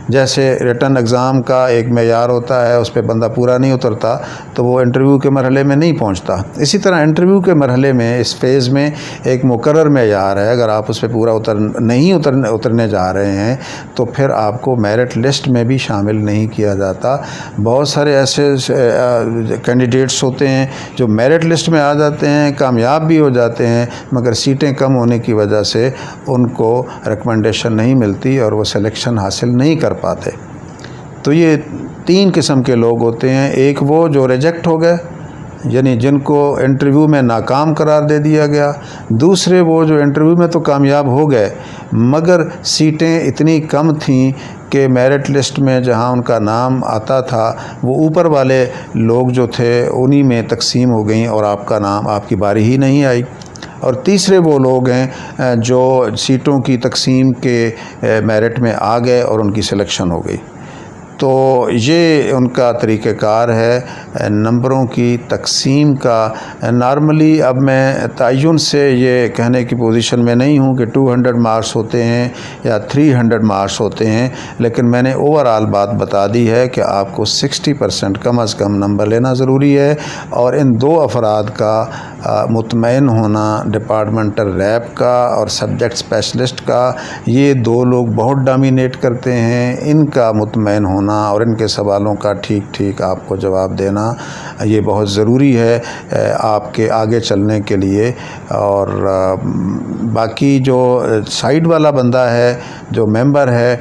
Speaker 1: جیسے ریٹن ایگزام کا ایک معیار ہوتا ہے، اس پہ بندہ پورا نہیں اترتا تو وہ انٹرویو کے مرحلے میں نہیں پہنچتا، اسی طرح انٹرویو کے مرحلے میں اس فیز میں ایک مقرر معیار ہے، اگر آپ اس پہ پورا اترنے جا رہے ہیں تو پھر آپ کو میرٹ لسٹ میں بھی شامل نہیں کیا جاتا۔ بہت سارے ایسے کینڈیڈیٹس ہوتے ہیں جو میرٹ لسٹ میں آ جاتے ہیں، کامیاب بھی ہو جاتے ہیں، مگر سیٹیں کم ہونے کی وجہ سے ان کو ریکمنڈیشن نہیں ملتی اور وہ سلیکشن حاصل نہیں کر پاتے۔ تو یہ 3 قسم کے لوگ ہوتے ہیں، ایک وہ جو ریجیکٹ ہو گئے یعنی جن کو انٹرویو میں ناکام قرار دے دیا گیا، دوسرے وہ جو انٹرویو میں تو کامیاب ہو گئے مگر سیٹیں اتنی کم تھیں کہ میرٹ لسٹ میں جہاں ان کا نام آتا تھا وہ اوپر والے لوگ جو تھے انہی میں تقسیم ہو گئیں اور آپ کا نام، آپ کی باری ہی نہیں آئی۔ اور تیسرے وہ لوگ ہیں جو سیٹوں کی تقسیم کے میرٹ میں آ گئے اور ان کی سلیکشن ہو گئی۔ تو یہ ان کا طریقہ کار ہے نمبروں کی تقسیم کا۔ نارملی اب میں تعین سے یہ کہنے کی پوزیشن میں نہیں ہوں کہ 200 مارکس ہوتے ہیں یا 300 مارکس ہوتے ہیں، لیکن میں نے اوورآل بات بتا دی ہے کہ آپ کو 60% کم از کم نمبر لینا ضروری ہے، اور ان 2 افراد کا مطمئن ہونا، ڈپارٹمنٹل ریپ کا اور سبجیکٹ اسپیشلسٹ کا، یہ 2 لوگ بہت ڈومینیٹ کرتے ہیں، ان کا مطمئن ہونا اور ان کے سوالوں کا ٹھیک آپ کو جواب دینا یہ بہت ضروری ہے آپ کے آگے چلنے کے لیے۔ اور باقی جو سائیڈ والا بندہ ہے، جو ممبر ہے،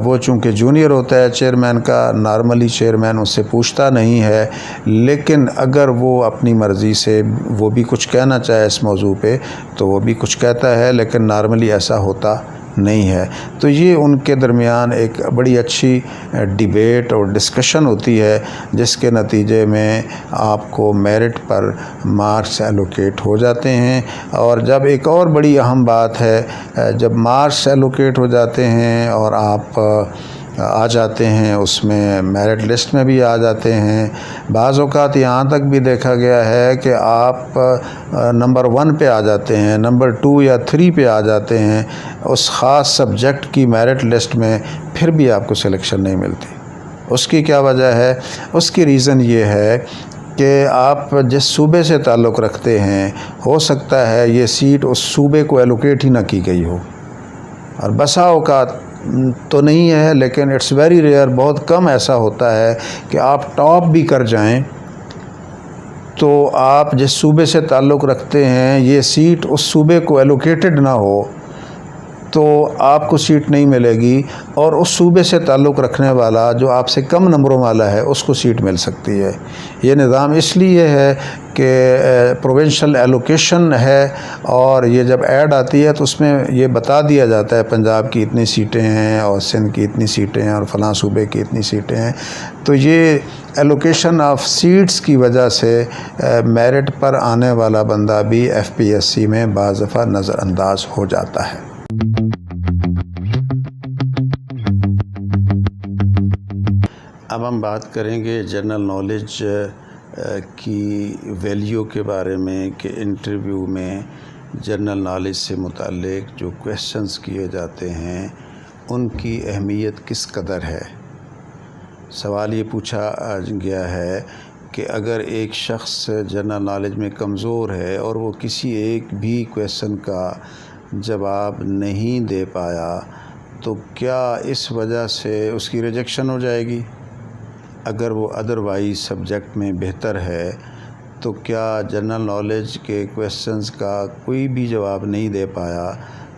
Speaker 1: وہ چونکہ جونیئر ہوتا ہے چیئرمین کا، نارملی چیئرمین اس سے پوچھتا نہیں ہے، لیکن اگر وہ اپنی مرضی سے وہ بھی کچھ کہنا چاہے اس موضوع پہ تو وہ بھی کچھ کہتا ہے، لیکن نارملی ایسا ہوتا نہیں ہے۔ تو یہ ان کے درمیان ایک بڑی اچھی ڈیبیٹ اور ڈسکشن ہوتی ہے جس کے نتیجے میں آپ کو میرٹ پر مارکس ایلوکیٹ ہو جاتے ہیں۔ اور جب ایک اور بڑی اہم بات ہے، جب مارکس ایلوکیٹ ہو جاتے ہیں اور آپ آ جاتے ہیں اس میں میرٹ لسٹ میں بھی آ جاتے ہیں، بعض اوقات یہاں تک بھی دیکھا گیا ہے کہ آپ نمبر 1 پہ آ جاتے ہیں، نمبر 2 یا 3 پہ آ جاتے ہیں اس خاص سبجیکٹ کی میرٹ لسٹ میں، پھر بھی آپ کو سلیکشن نہیں ملتی۔ اس کی کیا وجہ ہے؟ اس کی ریزن یہ ہے کہ آپ جس صوبے سے تعلق رکھتے ہیں ہو سکتا ہے یہ سیٹ اس صوبے کو ایلوکیٹ ہی نہ کی گئی ہو، اور بسا اوقات تو نہیں ہے لیکن اٹس ویری ریئر، بہت کم ایسا ہوتا ہے کہ آپ ٹاپ بھی کر جائیں تو آپ جس صوبے سے تعلق رکھتے ہیں یہ سیٹ اس صوبے کو ایلوکیٹڈ نہ ہو تو آپ کو سیٹ نہیں ملے گی، اور اس صوبے سے تعلق رکھنے والا جو آپ سے کم نمبروں والا ہے اس کو سیٹ مل سکتی ہے۔ یہ نظام اس لیے ہے کہ پروونشل ایلوکیشن ہے، اور یہ جب ایڈ آتی ہے تو اس میں یہ بتا دیا جاتا ہے پنجاب کی اتنی سیٹیں ہیں اور سندھ کی اتنی سیٹیں ہیں اور فلاں صوبے کی اتنی سیٹیں ہیں۔ تو یہ ایلوکیشن آف سیٹس کی وجہ سے میرٹ پر آنے والا بندہ بھی ایف پی ایس سی میں بعض دفعہ نظر انداز ہو جاتا ہے۔ اب ہم بات کریں گے جنرل نالج کی ویلیو کے بارے میں کہ انٹرویو میں جنرل نالج سے متعلق جو کویسچنز کیے جاتے ہیں ان کی اہمیت کس قدر ہے۔ سوال یہ پوچھا گیا ہے کہ اگر ایک شخص جنرل نالج میں کمزور ہے اور وہ کسی ایک بھی کویسچن کا جواب نہیں دے پایا تو کیا اس وجہ سے اس کی ریجیکشن ہو جائے گی؟ اگر وہ ادروائز سبجیکٹ میں بہتر ہے تو کیا جنرل نالج کے کویسچنز کا کوئی بھی جواب نہیں دے پایا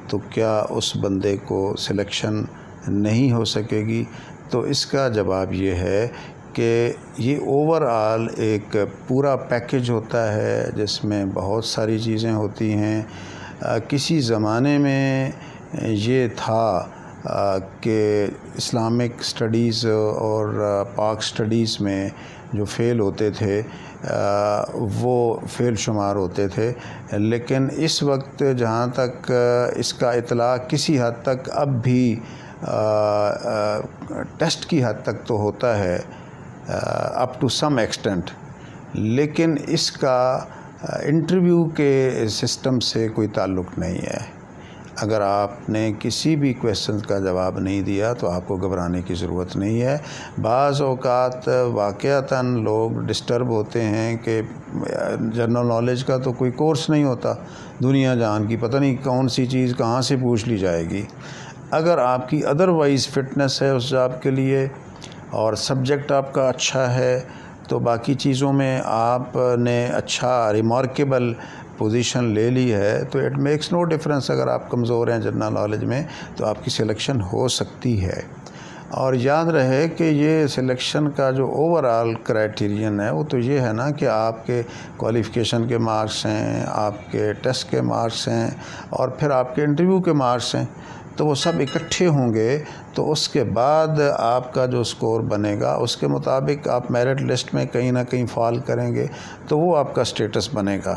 Speaker 1: تو کیا اس بندے کو سلیکشن نہیں ہو سکے گی؟ تو اس کا جواب یہ ہے کہ یہ اوورآل ایک پورا پیکج ہوتا ہے جس میں بہت ساری چیزیں ہوتی ہیں۔ کسی زمانے میں یہ تھا کہ اسلامک سٹڈیز اور پاک سٹڈیز میں جو فیل ہوتے تھے وہ فیل شمار ہوتے تھے، لیکن اس وقت جہاں تک اس کا اطلاق کسی حد تک اب بھی ٹیسٹ کی حد تک تو ہوتا ہے، اپ ٹو سم ایکسٹینٹ، لیکن اس کا انٹرویو کے سسٹم سے کوئی تعلق نہیں ہے۔ اگر آپ نے کسی بھی کویسچن کا جواب نہیں دیا تو آپ کو گھبرانے کی ضرورت نہیں ہے۔ بعض اوقات واقعتاً لوگ ڈسٹرب ہوتے ہیں کہ جنرل نالج کا تو کوئی کورس نہیں ہوتا، دنیا جان کی پتہ نہیں کون سی چیز کہاں سے پوچھ لی جائے گی۔ اگر آپ کی ادروائز فٹنس ہے اس جاب کے لیے اور سبجیکٹ آپ کا اچھا ہے تو باقی چیزوں میں آپ نے اچھا ریمارکیبل پوزیشن لے لی ہے تو اٹ میکس نو ڈفرینس۔ اگر آپ کمزور ہیں جنرل نالج میں تو آپ کی سلیکشن ہو سکتی ہے۔ اور یاد رہے کہ یہ سلیکشن کا جو اوور آل کرائٹیرین ہے وہ تو یہ ہے نا کہ آپ کے کوالیفیکیشن کے مارکس ہیں، آپ کے ٹیسٹ کے مارکس ہیں اور پھر آپ کے انٹرویو کے مارکس ہیں، تو وہ سب اکٹھے ہوں گے تو اس کے بعد آپ کا جو سکور بنے گا اس کے مطابق آپ میرٹ لسٹ میں کہیں نہ کہیں فال کریں گے تو وہ آپ کا سٹیٹس بنے گا۔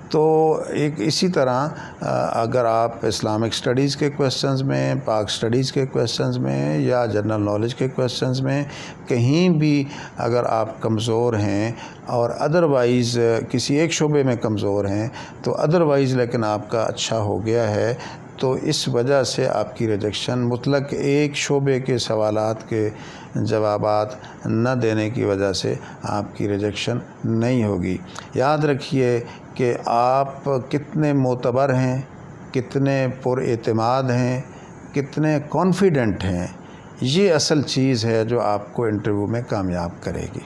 Speaker 1: تو ایک اسی طرح اگر آپ اسلامک سٹڈیز کے کویسچنز میں، پاک سٹڈیز کے کویسچنز میں یا جنرل نالج کے کویسچنز میں کہیں بھی اگر آپ کمزور ہیں اور ادروائز کسی ایک شعبے میں کمزور ہیں تو ادروائز لیکن آپ کا اچھا ہو گیا ہے تو اس وجہ سے آپ کی ریجیکشن مطلق ایک شعبے کے سوالات کے جوابات نہ دینے کی وجہ سے آپ کی ریجیکشن نہیں ہوگی۔ یاد رکھیے کہ آپ کتنے معتبر ہیں، کتنے پر اعتماد ہیں، کتنے کانفیڈنٹ ہیں، یہ اصل چیز ہے جو آپ کو انٹرویو میں کامیاب کرے گی۔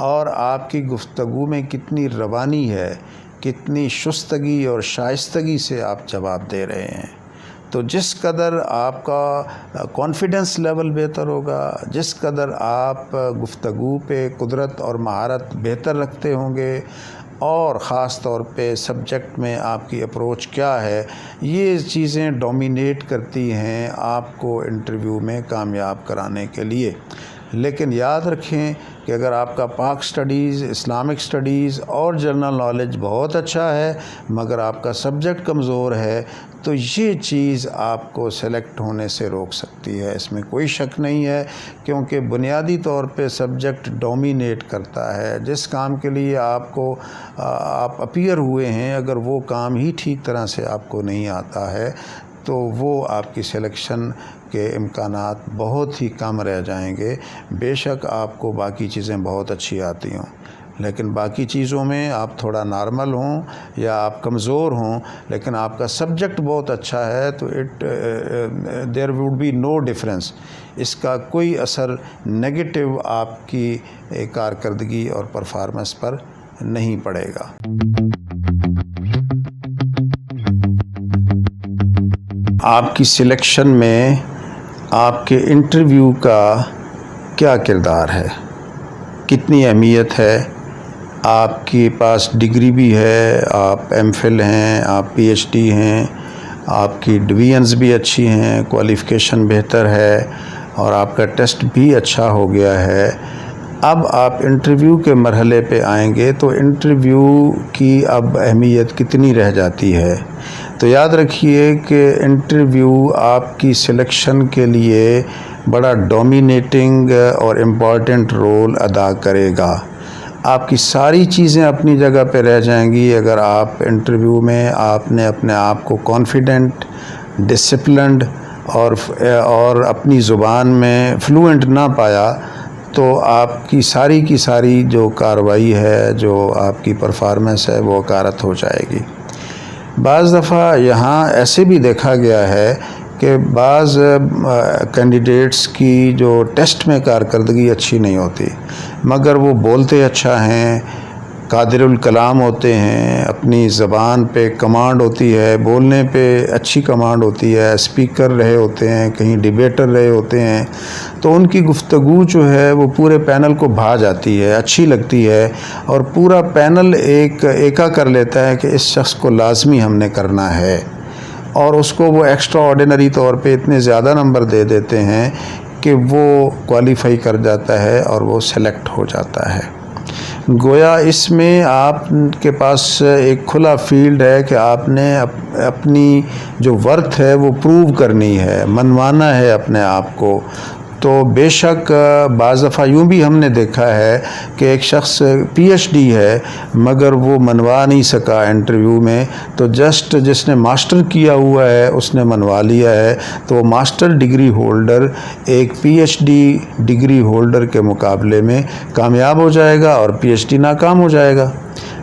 Speaker 1: اور آپ کی گفتگو میں کتنی روانی ہے، کتنی شستگی اور شائستگی سے آپ جواب دے رہے ہیں۔ تو جس قدر آپ کا کانفیڈنس لیول بہتر ہوگا، جس قدر آپ گفتگو پہ قدرت اور مہارت بہتر رکھتے ہوں گے اور خاص طور پہ سبجیکٹ میں آپ کی اپروچ کیا ہے، یہ چیزیں ڈومینیٹ کرتی ہیں آپ کو انٹرویو میں کامیاب کرانے کے لیے۔ لیکن یاد رکھیں کہ اگر آپ کا پاک سٹڈیز، اسلامک سٹڈیز اور جنرل نالج بہت اچھا ہے مگر آپ کا سبجیکٹ کمزور ہے تو یہ چیز آپ کو سلیکٹ ہونے سے روک سکتی ہے، اس میں کوئی شک نہیں ہے، کیونکہ بنیادی طور پہ سبجیکٹ ڈومینیٹ کرتا ہے۔ جس کام کے لیے آپ اپیئر ہوئے ہیں اگر وہ کام ہی ٹھیک طرح سے آپ کو نہیں آتا ہے تو وہ آپ کی سلیکشن کے امکانات بہت ہی کم رہ جائیں گے۔ بے شک آپ کو باقی چیزیں بہت اچھی آتی ہوں لیکن باقی چیزوں میں آپ تھوڑا نارمل ہوں یا آپ کمزور ہوں لیکن آپ کا سبجیکٹ بہت اچھا ہے تو there would be no difference, اس کا کوئی اثر نیگیٹو آپ کی کارکردگی اور پرفارمنس پر نہیں پڑے گا۔ آپ کی سلیکشن میں آپ کے انٹرویو کا کیا کردار ہے، کتنی اہمیت ہے؟ آپ کے پاس ڈگری بھی ہے، آپ ایم فل ہیں، آپ پی ایچ ڈی ہیں، آپ کی ڈویژنز بھی اچھی ہیں، کوالیفیکیشن بہتر ہے اور آپ کا ٹیسٹ بھی اچھا ہو گیا ہے۔ اب آپ انٹرویو کے مرحلے پہ آئیں گے تو انٹرویو کی اب اہمیت کتنی رہ جاتی ہے؟ تو یاد رکھیے کہ انٹرویو آپ کی سلیکشن کے لیے بڑا ڈومینیٹنگ اور امپورٹنٹ رول ادا کرے گا۔ آپ کی ساری چیزیں اپنی جگہ پہ رہ جائیں گی اگر آپ انٹرویو میں آپ نے اپنے آپ کو کانفیڈنٹ، ڈسپلنڈ اور اپنی زبان میں فلوئنٹ نہ پایا تو آپ کی ساری جو کارروائی ہے، جو آپ کی پرفارمنس ہے وہ غارت ہو جائے گی۔ بعض دفعہ یہاں ایسے بھی دیکھا گیا ہے کہ بعض کینڈیڈیٹس کی جو ٹیسٹ میں کارکردگی اچھی نہیں ہوتی مگر وہ بولتے اچھا ہیں، قادر الکلام ہوتے ہیں، اپنی زبان پہ کمانڈ ہوتی ہے، بولنے پہ اچھی کمانڈ ہوتی ہے، اسپیکر رہے ہوتے ہیں، کہیں ڈیبیٹر رہے ہوتے ہیں تو ان کی گفتگو جو ہے وہ پورے پینل کو بھا جاتی ہے، اچھی لگتی ہے اور پورا پینل ایکا کر لیتا ہے کہ اس شخص کو لازمی ہم نے کرنا ہے اور اس کو وہ ایکسٹرا آرڈینری طور پہ اتنے زیادہ نمبر دے دیتے ہیں کہ وہ کوالیفائی کر جاتا ہے اور وہ سلیکٹ ہو جاتا ہے۔ گویا اس میں آپ کے پاس ایک کھلا فیلڈ ہے کہ آپ نے اپنی جو ورتھ ہے وہ پروو کرنی ہے، منوانا ہے اپنے آپ کو، تو بے شک بعض دفعہ یوں بھی ہم نے دیکھا ہے کہ ایک شخص پی ایچ ڈی ہے مگر وہ منوا نہیں سکا انٹرویو میں، تو جسٹ جس نے ماسٹر کیا ہوا ہے اس نے منوا لیا ہے، تو وہ ماسٹر ڈگری ہولڈر ایک P H D degree holder کے مقابلے میں کامیاب ہو جائے گا اور پی ایچ ڈی ناکام ہو جائے گا۔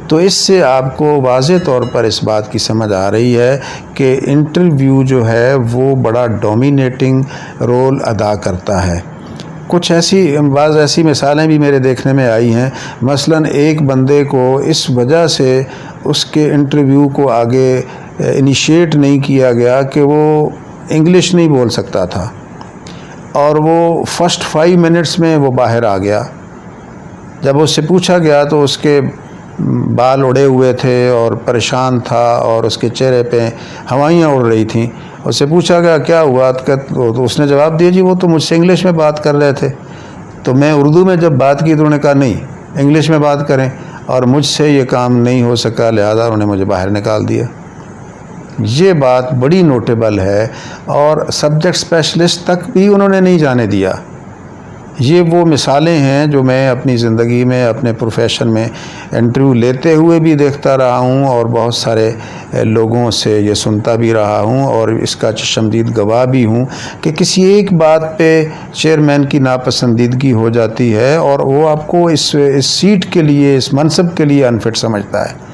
Speaker 1: تو اس سے آپ کو واضح طور پر اس بات کی سمجھ آ رہی ہے کہ انٹرویو جو ہے وہ بڑا ڈومینیٹنگ رول ادا کرتا ہے۔ کچھ بعض ایسی مثالیں بھی میرے دیکھنے میں آئی ہیں، مثلاً ایک بندے کو اس وجہ سے اس کے انٹرویو کو آگے انیشیٹ نہیں کیا گیا کہ وہ انگلش نہیں بول سکتا تھا، اور وہ فرسٹ 5 منٹس میں وہ باہر آ گیا۔ جب اس سے پوچھا گیا تو اس کے بال اڑے ہوئے تھے اور پریشان تھا اور اس کے چہرے پہ ہوائیاں اڑ رہی تھیں۔ اس سے پوچھا گیا کیا ہوا، تو اس نے جواب دیا جی وہ تو مجھ سے انگلش میں بات کر رہے تھے، تو میں اردو میں جب بات کی تو انہوں نے کہا نہیں انگلش میں بات کریں، اور مجھ سے یہ کام نہیں ہو سکا، لہذا انہوں نے مجھے باہر نکال دیا۔ یہ بات بڑی نوٹیبل ہے، اور سبجیکٹ اسپیشلسٹ تک بھی انہوں نے نہیں جانے دیا۔ یہ وہ مثالیں ہیں جو میں اپنی زندگی میں اپنے پروفیشن میں انٹرویو لیتے ہوئے بھی دیکھتا رہا ہوں، اور بہت سارے لوگوں سے یہ سنتا بھی رہا ہوں، اور اس کا چشمدید گواہ بھی ہوں کہ کسی ایک بات پہ چیئرمین کی ناپسندیدگی ہو جاتی ہے اور وہ آپ کو اس سیٹ کے لیے، اس منصب کے لیے انفٹ سمجھتا ہے،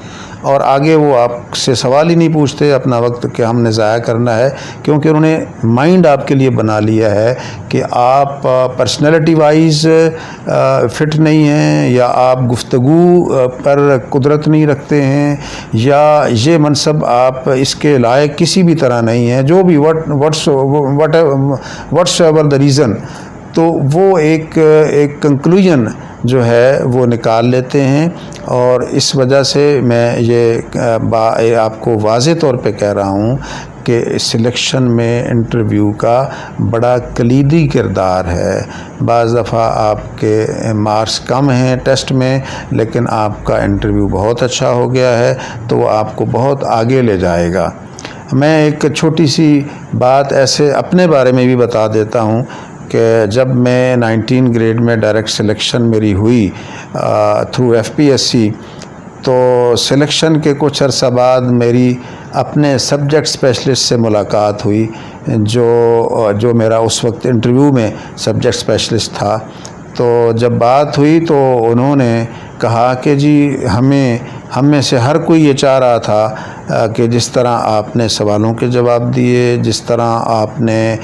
Speaker 1: اور آگے وہ آپ سے سوال ہی نہیں پوچھتے اپنا وقت کہ ہم نے ضائع کرنا ہے، کیونکہ انہوں نے مائنڈ آپ کے لیے بنا لیا ہے کہ آپ پرسنالٹی وائز فٹ نہیں ہیں، یا آپ گفتگو پر قدرت نہیں رکھتے ہیں، یا یہ منصب آپ اس کے لائق کسی بھی طرح نہیں ہیں، جو بھی واٹس ایور دا ریزن، تو وہ ایک کنکلوژن جو ہے وہ نکال لیتے ہیں۔ اور اس وجہ سے میں یہ آپ کو واضح طور پہ کہہ رہا ہوں کہ سلیکشن میں انٹرویو کا بڑا کلیدی کردار ہے۔ بعض دفعہ آپ کے مارکس کم ہیں ٹیسٹ میں، لیکن آپ کا انٹرویو بہت اچھا ہو گیا ہے تو وہ آپ کو بہت آگے لے جائے گا۔ میں ایک چھوٹی سی بات ایسے اپنے بارے میں بھی بتا دیتا ہوں کہ جب میں 19 گریڈ میں ڈائریکٹ سلیکشن میری ہوئی تھرو FPSC، تو سلیکشن کے کچھ عرصہ بعد میری اپنے سبجیکٹ اسپیشلسٹ سے ملاقات ہوئی، جو میرا اس وقت انٹرویو میں سبجیکٹ اسپیشلسٹ تھا۔ تو جب بات ہوئی تو انہوں نے کہا کہ جی ہم میں سے ہر کوئی یہ چاہ رہا تھا کہ جس طرح آپ نے سوالوں کے جواب دیے، جس طرح آپ نے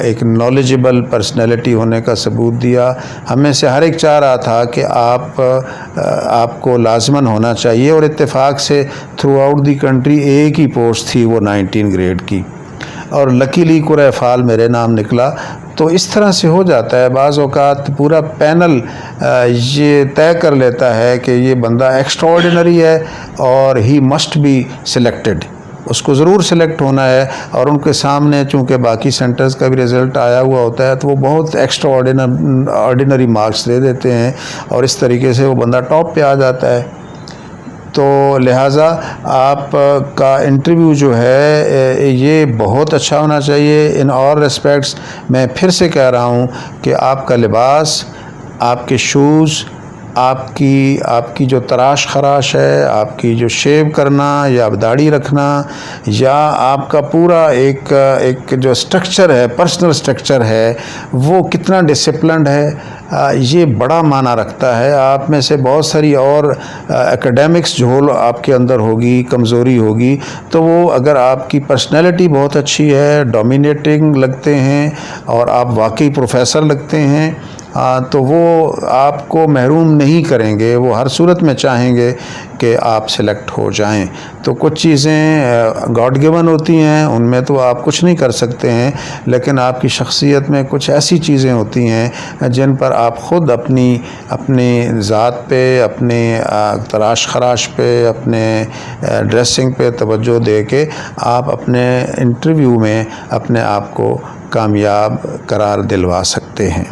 Speaker 1: ایک نالجبل پرسنالٹی ہونے کا ثبوت دیا، ہم میں سے ہر ایک چاہ رہا تھا کہ آپ کو لازماً ہونا چاہیے، اور اتفاق سے تھرو آؤٹ دی کنٹری ایک ہی پوسٹ تھی وہ 19 گریڈ کی، اور لکیلی قرعہ فال میرے نام نکلا۔ تو اس طرح سے ہو جاتا ہے، بعض اوقات پورا پینل یہ طے کر لیتا ہے کہ یہ بندہ ایکسٹرا آرڈینری ہے اور ہی مسٹ بی سلیکٹڈ، اس کو ضرور سلیکٹ ہونا ہے، اور ان کے سامنے چونکہ باقی سینٹرز کا بھی رزلٹ آیا ہوا ہوتا ہے تو وہ بہت ایکسٹرا آرڈینری مارکس دے دیتے ہیں، اور اس طریقے سے وہ بندہ ٹاپ پہ آ جاتا ہے۔ تو لہٰذا آپ کا انٹرویو جو ہے یہ بہت اچھا ہونا چاہیے ان آل ریسپیکٹس۔ میں پھر سے کہہ رہا ہوں کہ آپ کا لباس، آپ کے شوز، آپ کی جو تراش خراش ہے، آپ کی جو شیو کرنا یا داڑھی رکھنا، یا آپ کا پورا ایک جو سٹرکچر ہے، پرسنل سٹرکچر ہے، وہ کتنا ڈسپلنڈ ہے، یہ بڑا معنی رکھتا ہے۔ آپ میں سے بہت ساری اور ایکیڈیمکس جو آپ کے اندر ہوگی، کمزوری ہوگی، تو وہ اگر آپ کی پرسنالٹی بہت اچھی ہے، ڈومینیٹنگ لگتے ہیں اور آپ واقعی پروفیسر لگتے ہیں، تو وہ آپ کو محروم نہیں کریں گے، وہ ہر صورت میں چاہیں گے کہ آپ سلیکٹ ہو جائیں۔ تو کچھ چیزیں گاڈ گیون ہوتی ہیں، ان میں تو آپ کچھ نہیں کر سکتے ہیں، لیکن آپ کی شخصیت میں کچھ ایسی چیزیں ہوتی ہیں جن پر آپ خود اپنی ذات پہ، اپنے تراش خراش پہ، اپنے ڈریسنگ پہ توجہ دے کے آپ اپنے انٹرویو میں اپنے آپ کو کامیاب قرار دلوا سکتے ہیں۔